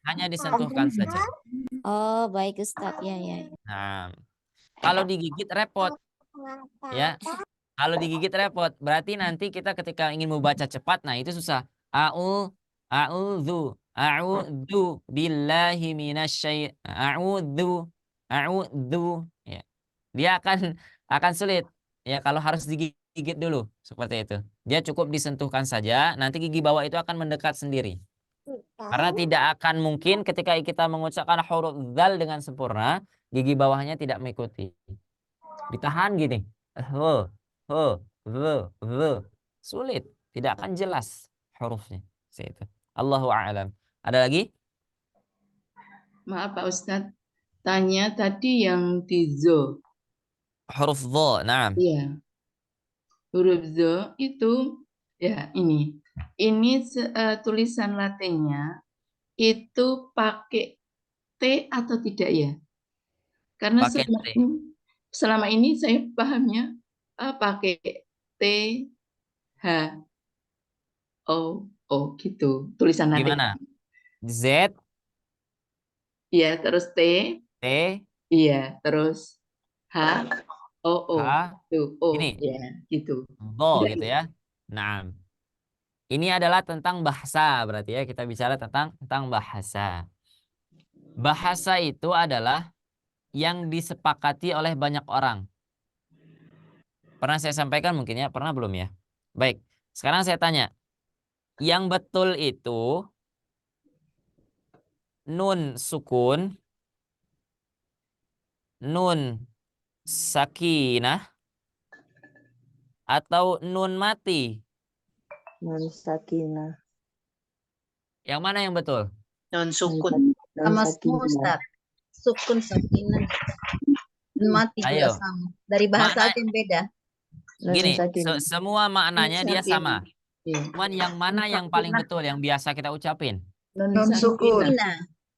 S4: hanya disentuhkan saja.
S6: Oh, baik Ustadz. Ya, ya.
S4: Nah, kalau digigit repot, ya. Kalau digigit repot, berarti nanti kita ketika ingin membaca cepat, nah itu susah. A'udzu billahi a'udzu. Ya. Dia akan sulit. Ya, kalau harus digigit dulu seperti itu. Dia cukup disentuhkan saja, nanti gigi bawah itu akan mendekat sendiri. Karena tidak akan mungkin ketika kita mengucapkan huruf dzal dengan sempurna, gigi bawahnya tidak mengikuti. Ditahan gini. Ho, ho, zo. Sulit, tidak akan jelas hurufnya. Itu. Allahu a'lam. Ada lagi?
S5: Maaf Pak Ustadz, tanya tadi yang di zo.
S4: Huruf dha, na'am.
S5: Iya, huruf zo itu ya ini. Ini tulisan latinnya itu pakai T atau tidak ya? Karena
S4: Pakai T.
S5: selama ini saya pahamnya pakai T, H, O, O gitu tulisan latin.
S4: Gimana? Z,
S5: Iya, terus T,
S4: T,
S5: iya, terus H, O, O,
S4: H,
S5: tuh, O,
S4: ini.
S5: ya, gitu.
S4: Dha gitu ya. Nah, ini adalah tentang bahasa berarti ya. Kita bicara tentang bahasa. Bahasa itu adalah yang disepakati oleh banyak orang. Pernah saya sampaikan mungkin ya, pernah belum ya? Baik, sekarang saya tanya. Yang betul itu nun sukun, nun sakinah, atau nun mati?
S2: Nun sakinah.
S4: Yang mana yang betul?
S2: Nun sukun.
S5: Sama semua Ustaz. Sukun sakinah. Mati juga
S4: Ayo.
S5: sama. Dari bahasa aja yang beda.
S4: Gini, semua maknanya dia sama.
S5: Iya.
S4: Cuman yang mana yang paling betul, yang biasa kita ucapin?
S5: Non sukun.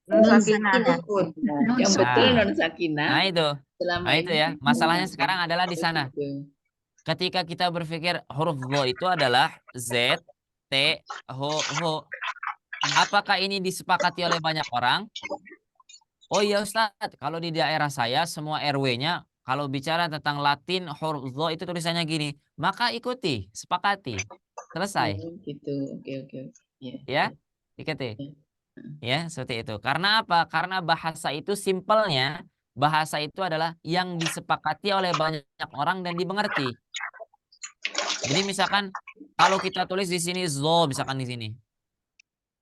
S5: Non sakinah. Yang betul
S4: Nah.
S5: non sakinah.
S4: Nah itu.
S5: Selama
S4: Nah itu
S5: ini
S4: ya. Masalahnya sekarang adalah di sana.
S5: gitu.
S4: Ketika kita berpikir huruf dha itu adalah Z, T, Ho. Apakah ini disepakati oleh banyak orang? Oh iya Ustadz, kalau di daerah saya semua RW-nya kalau bicara tentang Latin huruf dha itu tulisannya gini. Maka ikuti, sepakati. Selesai.
S5: Oh, gitu. Oke.
S4: Ya, ikuti. Ya, seperti itu. Karena apa? Karena bahasa itu simpelnya, bahasa itu adalah yang disepakati oleh banyak orang dan dimengerti. Jadi misalkan kalau kita tulis di sini zo, misalkan di sini.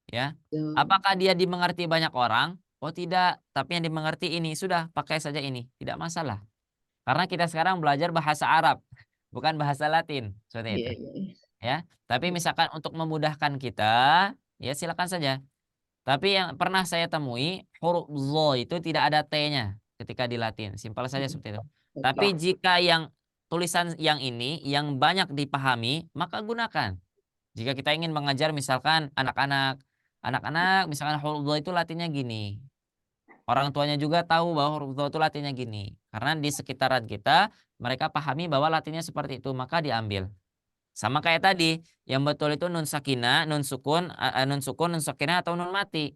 S4: Ya. Apakah dia dimengerti banyak orang? Oh tidak, tapi yang dimengerti ini. Sudah, pakai saja ini. Tidak masalah. Karena kita sekarang belajar bahasa Arab, bukan bahasa Latin. Seperti itu.
S5: Iya.
S4: Ya. Tapi misalkan untuk memudahkan kita, ya silakan saja. Tapi yang pernah saya temui, huruf zo itu tidak ada T-nya ketika di Latin. Simpel saja seperti itu. Tapi jika yang tulisan yang ini, yang banyak dipahami, maka gunakan. Jika kita ingin mengajar misalkan anak-anak misalkan huruf zo itu Latinnya gini. Orang tuanya juga tahu bahwa huruf zo itu Latinnya gini. Karena di sekitaran kita, mereka pahami bahwa Latinnya seperti itu, maka diambil. Sama kayak tadi, yang betul itu nun sakinah, nun sukun, nun sakinah atau nun mati.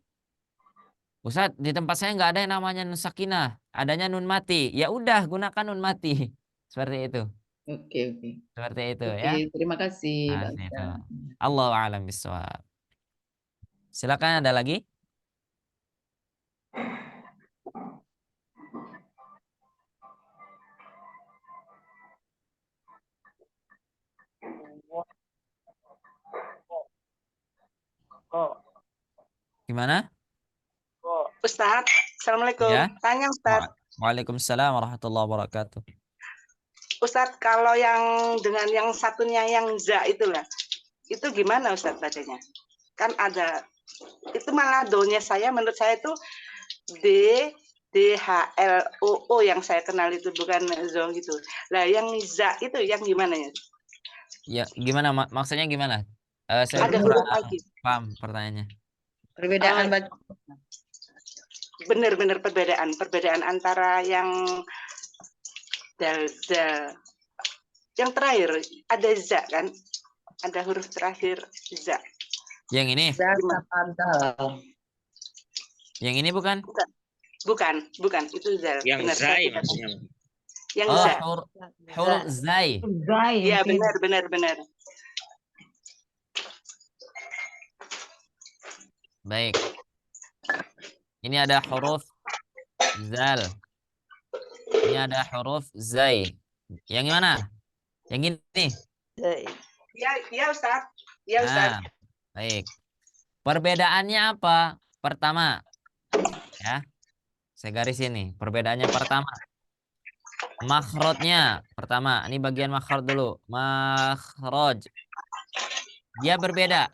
S4: Ustadz, di tempat saya nggak ada yang namanya nun sakinah, adanya nun mati. Ya udah, gunakan nun mati. Seperti itu.
S5: Oke, oke.
S4: Seperti itu
S5: Oke,
S4: ya.
S5: terima kasih, Pak
S4: Nah, itu.
S5: Ustadz.
S4: Allahu a'lam bishawab. Silakan ada lagi? Gimana?
S7: Ustadz, Assalamualaikum.
S4: Ya.
S7: Tanya Ustadz.
S4: Waalaikumsalam warahmatullahi wabarakatuh.
S7: Ustadz, kalau yang dengan yang satunya yang za itulah, itu gimana Ustadz bacanya? Kan ada, itu malah donya saya, menurut saya itu D, DHLOO yang saya kenal itu, bukan zo gitu. Lah yang za itu yang gimana ya?
S4: Ya, gimana maksudnya gimana? Saya
S7: Ada
S4: kurang
S7: huruf lagi.
S4: paham pertanyaannya.
S2: Perbedaan baca.
S7: Benar-benar perbedaan antara yang dal, yang terakhir ada za kan? Ada huruf terakhir za.
S4: Yang ini?
S2: Dal.
S4: Yang ini bukan?
S7: Bukan, itu za.
S8: Yang
S7: Benar,
S8: zai
S7: saya
S8: maksudnya.
S7: yang
S4: Oh,
S7: za.
S4: huruf zai.
S7: Iya, benar.
S4: Baik. Ini ada huruf zal. Ini ada huruf zai. Yang mana? Yang ini?
S7: Ya Ustaz. Ya Ustaz.
S4: Nah, baik. Perbedaannya apa? Pertama, ya, saya garis ini. Perbedaannya pertama, makhrajnya. Pertama, ini bagian makhraj dulu. Makhraj. Dia berbeda.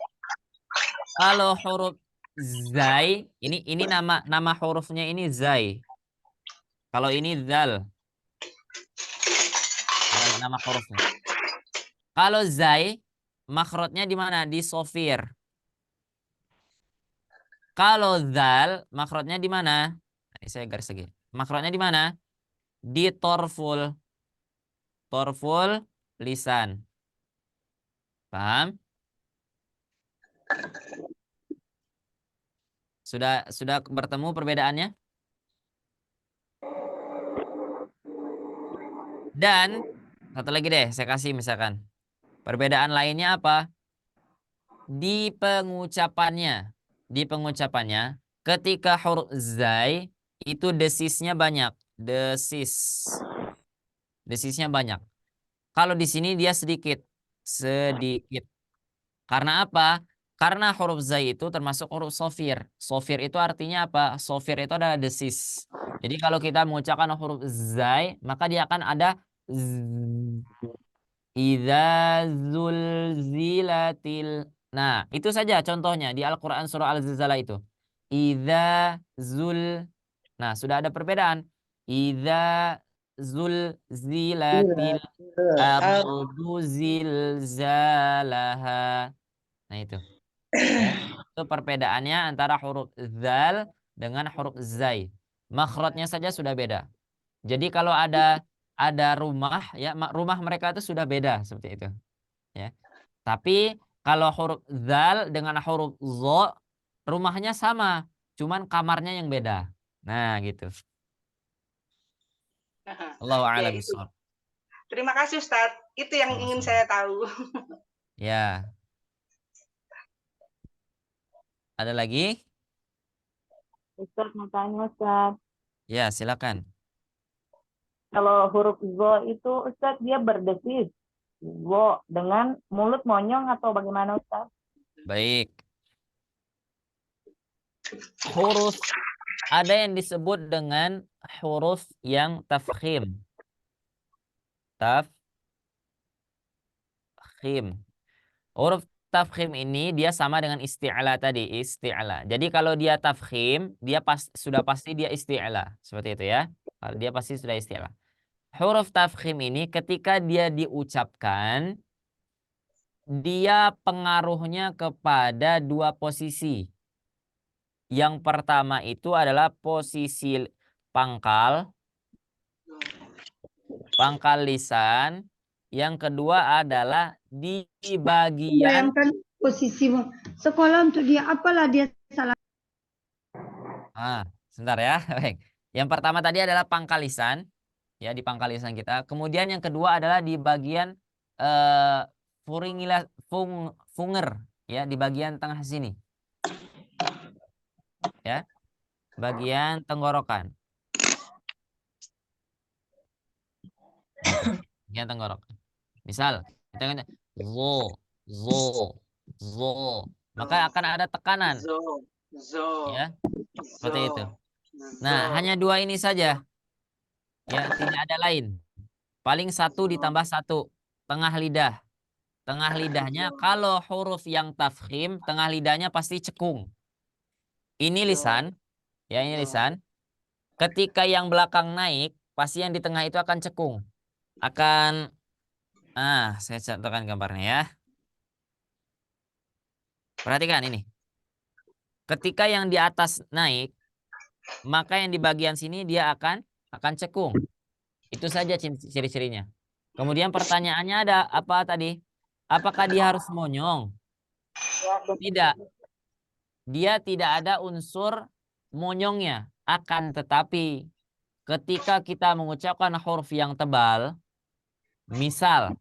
S4: Kalau huruf zai, ini nama hurufnya ini zai. Kalau ini zal. Nama hurufnya. Kalau zai, makhrajnya di mana? Di sofir. Kalau zal, makhrajnya di mana? Ini saya garis lagi. Makhrajnya di mana? Di torful. Torful lisan. Paham? Sudah bertemu perbedaannya? Dan satu lagi deh, saya kasih misalkan. Perbedaan lainnya apa? Di pengucapannya. Di pengucapannya, ketika huruf zai itu desisnya banyak. Desisnya banyak. Kalau di sini dia sedikit. Karena apa? Karena huruf zai itu termasuk huruf sofir. Sofir itu artinya apa? Sofir itu adalah desis. Jadi kalau kita mengucapkan huruf zai, maka dia akan ada idza zulzilatil. Nah, itu saja contohnya di Al-Qur'an surah Al-Zilzalah itu. Nah, sudah ada perbedaan. Idza zulzilatil ardu zilzalaha. Nah, itu. Ya. Itu perbedaannya antara huruf zal dengan huruf zai. Makhrajnya saja sudah beda. Jadi kalau ada rumah, ya rumah mereka itu sudah beda seperti itu. Ya. Tapi kalau huruf zal dengan huruf zo, rumahnya sama, cuman kamarnya yang beda. Nah, gitu. Allahu a'lam bishawab.
S7: Terima kasih Ustaz. Itu yang ingin saya tahu.
S4: Ya. Ada lagi?
S9: Ustaz mau tanya Ustaz.
S4: Ya, silakan.
S9: Kalau huruf zo itu Ustaz dia berdesis. Zo dengan mulut monyong atau bagaimana Ustaz?
S4: Baik. Huruf ada yang disebut dengan huruf yang tafkhim. Tafkhim. Huruf tafkhim ini dia sama dengan isti'la tadi, isti'la. Jadi kalau dia tafkhim, dia sudah pasti dia isti'la. Seperti itu ya. Kalau dia pasti sudah isti'la. Huruf tafkhim ini ketika dia diucapkan, dia pengaruhnya kepada dua posisi. Yang pertama itu adalah posisi pangkal lisan. Yang kedua adalah di bagian
S10: posisi sekolah untuk dia, apalah dia salah.
S4: sebentar ya. Baik. Yang pertama tadi adalah pangkal lisan. ya di pangkal lisan kita. Kemudian yang kedua adalah di bagian funger, ya di bagian tengah sini, ya bagian tenggorokan. Bagian tenggorokan. Misal kita kan zo, maka akan ada tekanan, ya seperti itu. Nah, hanya dua ini saja, ya tidak ada lain. Paling satu ditambah satu, tengah lidah. Tengah lidahnya kalau huruf yang tafkhim, tengah lidahnya pasti cekung. Ini lisan, ya ini lisan. Ketika yang belakang naik, pasti yang di tengah itu akan cekung. Saya contohkan gambarnya ya. Perhatikan ini. Ketika yang di atas naik, maka yang di bagian sini dia akan cekung. Itu saja ciri-cirinya. Kemudian pertanyaannya ada apa tadi? Apakah dia harus monyong? Tidak. Dia tidak ada unsur monyongnya. Akan tetapi ketika kita mengucapkan huruf yang tebal, misal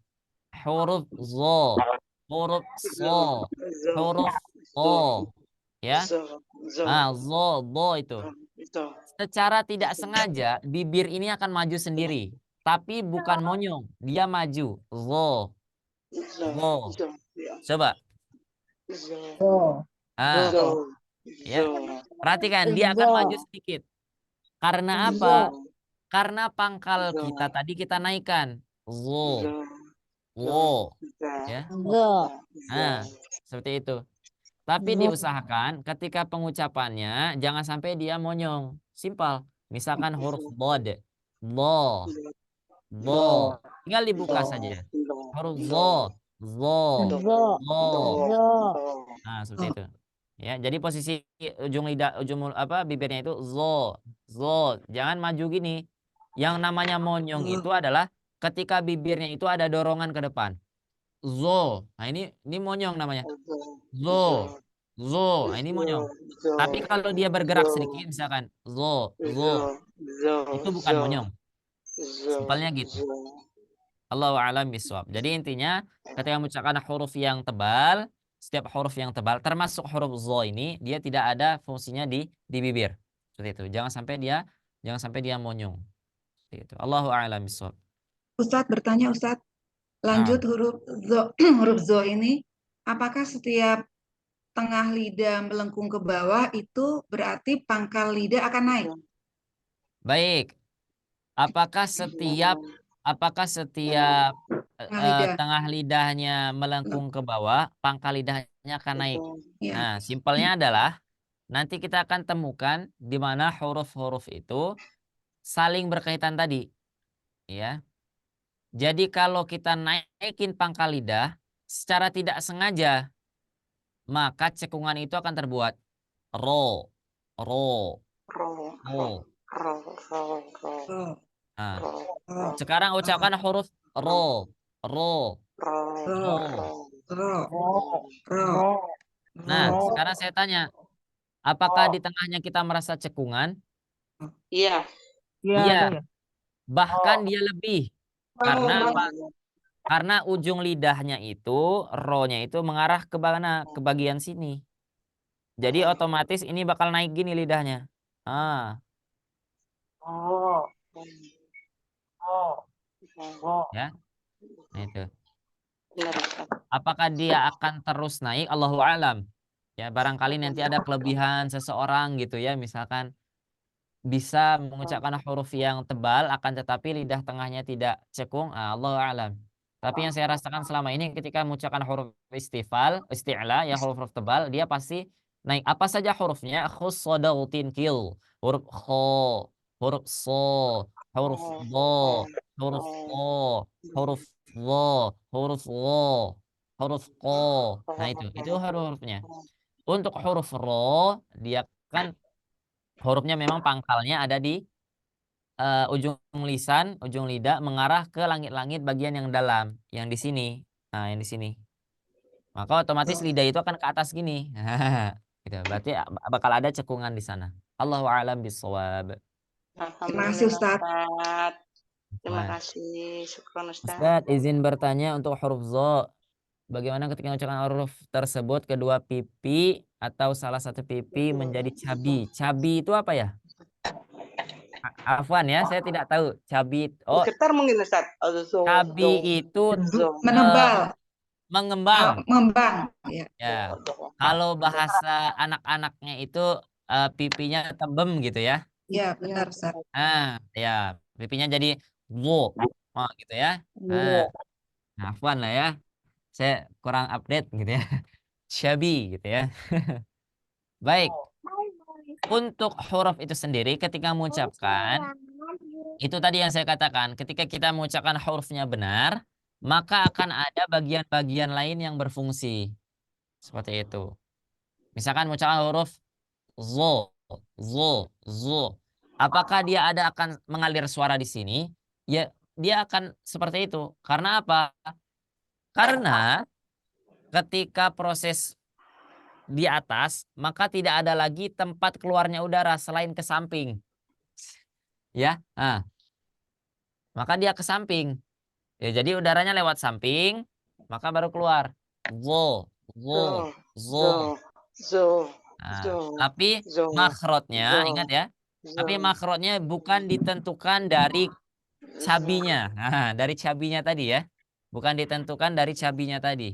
S4: huruf zo, huruf so, huruf o, ya, zo, do itu. Secara tidak sengaja bibir ini akan maju sendiri, tapi bukan monyong, dia maju. Zo, coba. Ya, perhatikan dia akan maju sedikit. Karena apa? Karena pangkal kita tadi kita naikkan. Zo, ya. Seperti itu. Tapi diusahakan ketika pengucapannya jangan sampai dia monyong. Simpel. Misalkan huruf bod, bo, tinggal dibuka saja. Huruf zo, Nah, seperti itu. Ya, jadi posisi ujung bibirnya itu zo. Jangan maju gini. Yang namanya monyong itu adalah ketika bibirnya itu ada dorongan ke depan. Zo. Nah, ini monyong namanya. Zo. Nah, ini monyong. Tapi kalau dia bergerak sedikit misalkan zo, itu bukan monyong. Simpelnya gitu. Allahu a'lam bishawab. Jadi intinya ketika mengucapkan huruf yang tebal, setiap huruf yang tebal termasuk huruf zo ini dia tidak ada fungsinya di bibir. Seperti itu. Jangan sampai dia monyong. Seperti itu. Allahu a'lam bishawab.
S8: Ustadz bertanya, Ustadz, lanjut huruf zo, huruf zo ini apakah setiap tengah lidah melengkung ke bawah itu berarti pangkal lidah akan naik?
S4: Baik. Apakah setiap tengah lidahnya melengkung ke bawah, pangkal lidahnya akan naik? Nah, simpelnya adalah nanti kita akan temukan di mana huruf-huruf itu saling berkaitan tadi. Ya. Jadi kalau kita naikin pangkal lidah secara tidak sengaja, maka cekungan itu akan terbuat ro. Nah, sekarang ucapkan huruf ro. Nah, sekarang saya tanya, apakah di tengahnya kita merasa cekungan?
S7: Iya.
S4: Iya. Bahkan dia lebih. Karena apa? Karena ujung lidahnya itu, ro-nya itu mengarah ke mana? Ke bagian sini. Jadi otomatis ini bakal naik gini lidahnya. Ya. Nah, itu. Apakah dia akan terus naik? Allahu a'lam. Ya, barangkali nanti ada kelebihan seseorang gitu ya, misalkan bisa mengucapkan huruf yang tebal akan tetapi lidah tengahnya tidak cekung. Allahu a'lam. Tapi yang saya rasakan selama ini ketika mengucapkan huruf isti'la, ya huruf tebal, dia pasti naik. Apa saja hurufnya? Khussadautin kil. Huruf kho, huruf so, huruf do, huruf o, huruf wo, huruf wo, huruf ko. Nah, itu hurufnya. Untuk huruf ro, dia kan hurufnya memang pangkalnya ada di ujung lisan, ujung lidah mengarah ke langit-langit bagian yang dalam, yang di sini. Nah, yang di sini. Maka otomatis lidah itu akan ke atas gini. Gitu. Berarti bakal ada cekungan di sana. Allahu a'lam bishawab.
S8: Terima kasih, Ustadz.
S7: Terima
S4: Nah,
S7: kasih. Syukron Ustaz.
S4: Ustaz, izin bertanya untuk huruf zo. Bagaimana ketika mengucapkan huruf tersebut kedua pipi atau salah satu pipi menjadi cabi? Cabi itu apa ya? Afwan ya, saya tidak tahu. Cabi, oh,
S7: Getar mungkin Ustaz.
S4: cabi itu
S8: Menebal,
S4: mengembang.
S8: mengembang. Ya.
S4: Ya, kalau bahasa anak-anaknya itu pipinya tembem gitu ya.
S8: Ya, benar, Ustaz.
S4: Ya, pipinya jadi wo, oh, gitu ya. Afwan lah ya, saya kurang update gitu ya. Cabi gitu ya. Baik, untuk huruf itu sendiri ketika mengucapkan, itu tadi yang saya katakan, ketika kita mengucapkan hurufnya benar, maka akan ada bagian-bagian lain yang berfungsi. Seperti itu. Misalkan mengucapkan huruf zo, zo. Apakah dia akan mengalir suara di sini? Ya, dia akan seperti itu. Karena apa? Karena ketika proses di atas, maka tidak ada lagi tempat keluarnya udara selain ke samping. Ya, maka dia ke samping. Ya, jadi udaranya lewat samping, maka baru keluar. Zo. Tapi makhrotnya, ingat ya, tapi makhrotnya bukan ditentukan dari cabinya. Dari cabinya tadi ya. Bukan ditentukan dari cabinya tadi.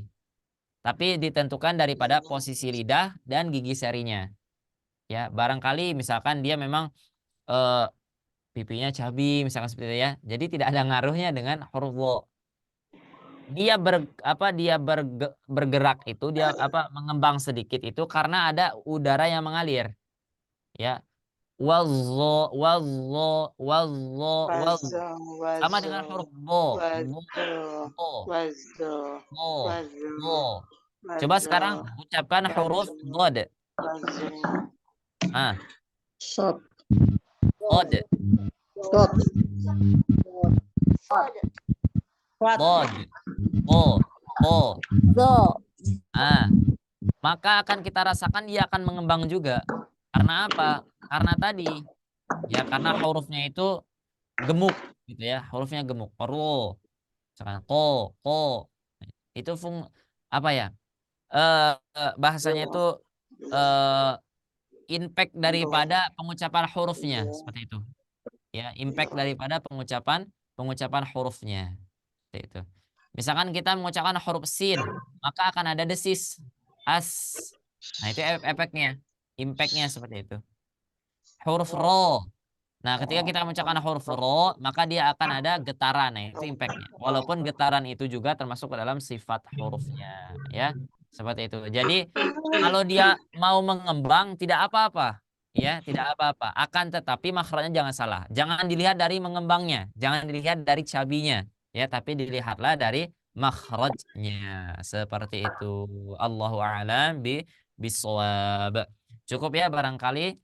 S4: Tapi ditentukan daripada posisi lidah dan gigi serinya. Ya, barangkali misalkan dia memang pipinya cabi misalkan seperti itu ya. Jadi tidak ada ngaruhnya dengan huruf wo. Dia bergerak itu dia mengembang sedikit itu karena ada udara yang mengalir. Ya. Wazzo. Sama dengan huruf bo. Coba sekarang ucapkan huruf bod.
S2: Sot.
S4: Bod.
S2: Sot.
S4: Bod. Bo.
S6: Zo.
S4: Maka akan kita rasakan dia akan mengembang juga. Karena apa? Karena tadi ya karena hurufnya itu gemuk gitu ya. Hurufnya gemuk. Ro. Misalkan ko. Itu apa ya? Bahasanya itu impact daripada pengucapan hurufnya seperti itu. Ya, impact daripada pengucapan hurufnya. Seperti itu. Misalkan kita mengucapkan huruf sin, maka akan ada desis. As. Nah, itu efeknya. Impactnya seperti itu. Huruf ro. Nah, ketika kita mengucapkan huruf ro, maka dia akan ada getaran. Nah, itu impactnya. Walaupun getaran itu juga termasuk ke dalam sifat hurufnya. Ya, seperti itu. Jadi, kalau dia mau mengembang, tidak apa-apa. Ya, tidak apa-apa. Akan tetapi makhrajnya jangan salah. Jangan dilihat dari mengembangnya. Jangan dilihat dari cabinya. Ya, tapi dilihatlah dari makhrajnya. Seperti itu. Allahu a'lam bisawab. Cukup ya barangkali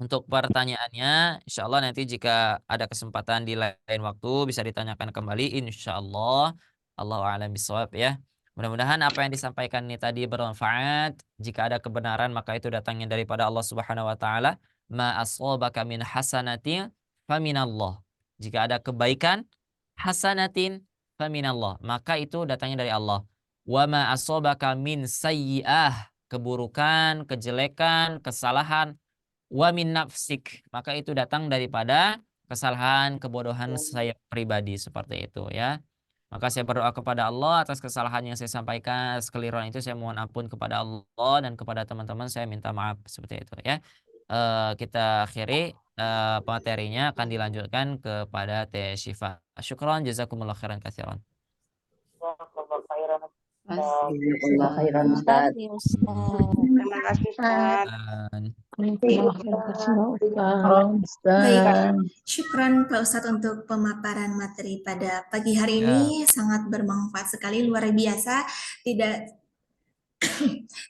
S4: untuk pertanyaannya. Insya Allah nanti jika ada kesempatan di lain waktu bisa ditanyakan kembali. Insya Allah. Allahu a'lam bisawab ya. Mudah-mudahan apa yang disampaikan ini tadi bermanfaat. Jika ada kebenaran maka itu datangnya daripada Allah Subhanahu wa taala. Ma ashabaka min hasanatin faminallah. Jika ada kebaikan hasanatin faminallah, maka itu datangnya dari Allah. Wa ma ashabaka min sayyi'ah, keburukan, kejelekan, kesalahan, wa min nafsik, maka itu datang daripada kesalahan, kebodohan saya pribadi seperti itu ya. Maka saya berdoa kepada Allah atas kesalahan yang saya sampaikan, sekeliruan itu saya mohon ampun kepada Allah dan kepada teman-teman saya minta maaf seperti itu ya. Kita akhiri materinya akan dilanjutkan kepada Teh Syifa. Syukran jazakumullah khairan katsiran.
S2: Jazakallah khairan Ustaz.
S7: Terima kasih Ustaz.
S1: Baik, syukran Pak Ustadz untuk pemaparan materi pada pagi hari ini sangat bermanfaat sekali, luar biasa.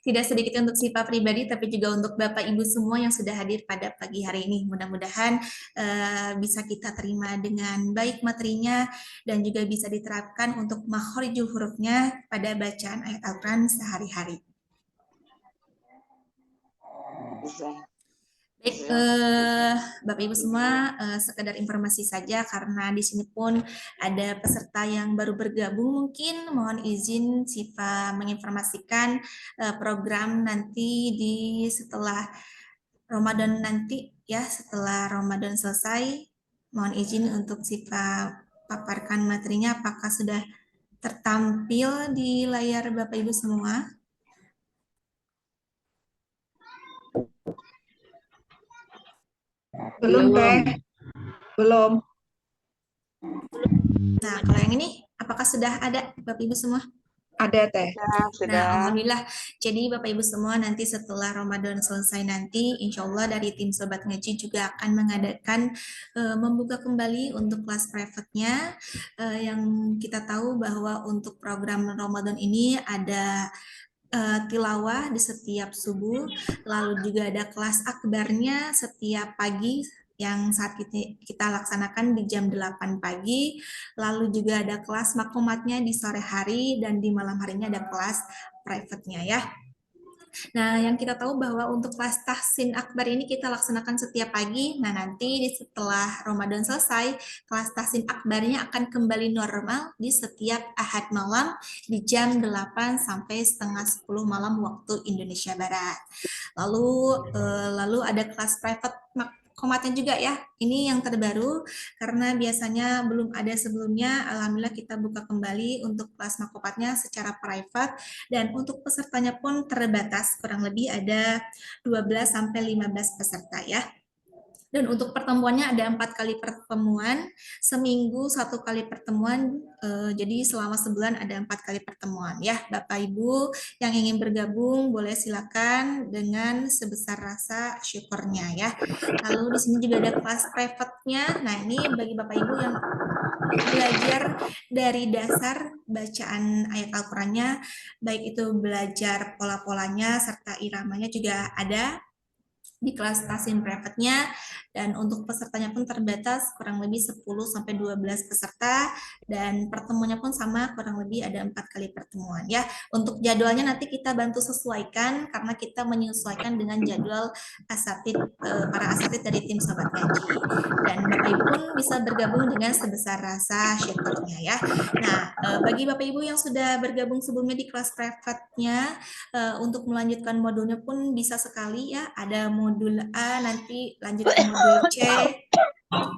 S1: Tidak sedikit untuk Syifa pribadi, tapi juga untuk Bapak Ibu semua yang sudah hadir pada pagi hari ini. Mudah-mudahan bisa kita terima dengan baik materinya dan juga bisa diterapkan untuk makhorijul hurufnya pada bacaan ayat Al-Quran sehari-hari. Baik, Bapak Ibu semua, sekedar informasi saja karena di sini pun ada peserta yang baru bergabung, mungkin mohon izin Siva menginformasikan program nanti di setelah Ramadan nanti ya, setelah Ramadan selesai, mohon izin untuk Siva paparkan materinya apakah sudah tertampil di layar Bapak Ibu semua.
S8: Belum, Teh. Belum.
S1: Nah, kalau yang ini, apakah sudah ada Bapak Ibu semua?
S8: Ada, Teh.
S1: Nah, alhamdulillah. Jadi Bapak Ibu semua nanti setelah Ramadan selesai nanti, insya Allah dari tim Sobat Ngaji juga akan mengadakan membuka kembali untuk kelas private-nya. Yang kita tahu bahwa untuk program Ramadan ini ada tilawah di setiap subuh, lalu juga ada kelas akbarnya setiap pagi yang saat kita laksanakan di jam 8 pagi, lalu juga ada kelas makomatnya di sore hari, dan di malam harinya ada kelas private-nya ya. Nah, yang kita tahu bahwa untuk kelas tahsin akbar ini kita laksanakan setiap pagi. Nah, nanti setelah Ramadan selesai, kelas tahsin akbarnya akan kembali normal di setiap ahad malam di jam 8 sampai setengah 10 malam waktu Indonesia Barat. Lalu ada kelas private komatnya juga ya. Ini yang terbaru karena biasanya belum ada sebelumnya. Alhamdulillah kita buka kembali untuk kelas makomatnya secara private, dan untuk pesertanya pun terbatas, kurang lebih ada 12 sampai 15 peserta ya. Dan untuk pertemuannya ada 4 kali pertemuan, seminggu 1 kali pertemuan, jadi selama sebulan ada 4 kali pertemuan ya. Bapak Ibu yang ingin bergabung boleh silakan dengan sebesar rasa syukurnya ya. Lalu di sini juga ada kelas private-nya. Nah, ini bagi Bapak Ibu yang belajar dari dasar bacaan ayat Al-Qur'annya, baik itu belajar pola-polanya serta iramanya juga ada di kelas tahsin private-nya, dan untuk pesertanya pun terbatas, kurang lebih 10 sampai 12 peserta, dan pertemuannya pun sama, kurang lebih ada 4 kali pertemuan ya. Untuk jadwalnya nanti kita bantu sesuaikan karena kita menyesuaikan dengan jadwal para asatid dari tim Sobat Ngaji. Dan Bapak Ibu pun bisa bergabung dengan sebesar rasa syukurnya ya. Nah, bagi Bapak Ibu yang sudah bergabung sebelumnya di kelas private-nya, untuk melanjutkan modulnya pun bisa sekali ya. Ada modul A, nanti lanjut ke modul C,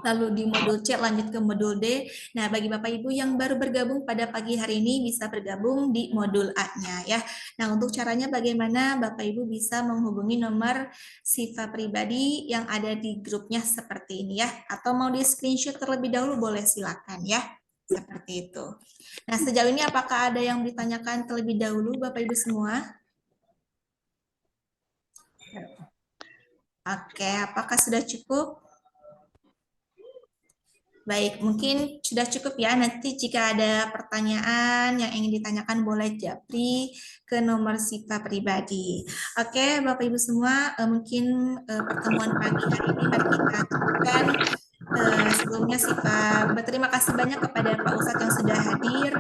S1: lalu di modul C lanjut ke modul D. Nah, bagi Bapak Ibu yang baru bergabung pada pagi hari ini bisa bergabung di modul A-nya ya. Nah, untuk caranya bagaimana? Bapak Ibu bisa menghubungi nomor Siva pribadi yang ada di grupnya seperti ini ya. Atau mau di screenshot terlebih dahulu boleh silakan ya. Seperti itu. Nah, sejauh ini apakah ada yang ditanyakan terlebih dahulu Bapak Ibu semua? Oke, apakah sudah cukup? Baik, mungkin sudah cukup ya. Nanti jika ada pertanyaan yang ingin ditanyakan boleh japri ke nomor Siva pribadi. Oke, Bapak Ibu semua, mungkin pertemuan pagi hari ini mari kita cukupkan. Sebelumnya Siva berterima kasih banyak kepada Pak Ustadz yang sudah hadir.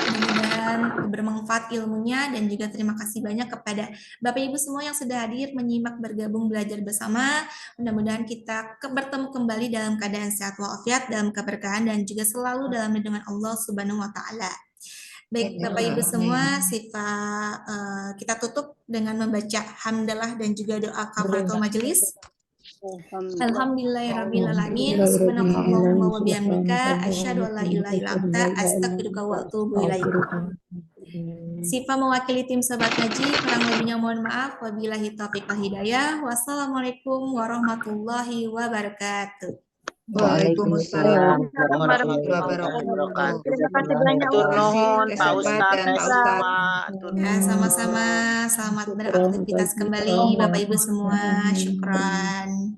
S1: Mudah-mudahan bermanfaat ilmunya, dan juga terima kasih banyak kepada Bapak Ibu semua yang sudah hadir menyimak bergabung belajar bersama. Mudah-mudahan kita bertemu kembali dalam keadaan sehat walafiat, dalam keberkahan, dan juga selalu dalam lindungan Allah Subhanahu wa taala. Baik Bapak Ibu semua, Siva kita tutup dengan membaca hamdalah dan juga doa kafaratul majelis. Alhamdulillahirrabbilalamin, subhanakallahumma wa bihamdika, asyhadu an la ilaha illa anta, astaghfiruka wa atubu ilaik. Siva mewakili tim Sobat Ngaji, kurang lebihnya mohon maaf. Wabillahi taufiq wal hidayah. Wassalamualaikum warahmatullahi wabarakatuh.
S8: Waalaikumsalam warahmatullahi wabarakatuh.
S10: Terima kasih banyak
S8: Nuhun, Pak Ustadz.
S1: Ya, sama-sama. Selamat beraktivitas kembali Bapak Ibu semua. Syukran.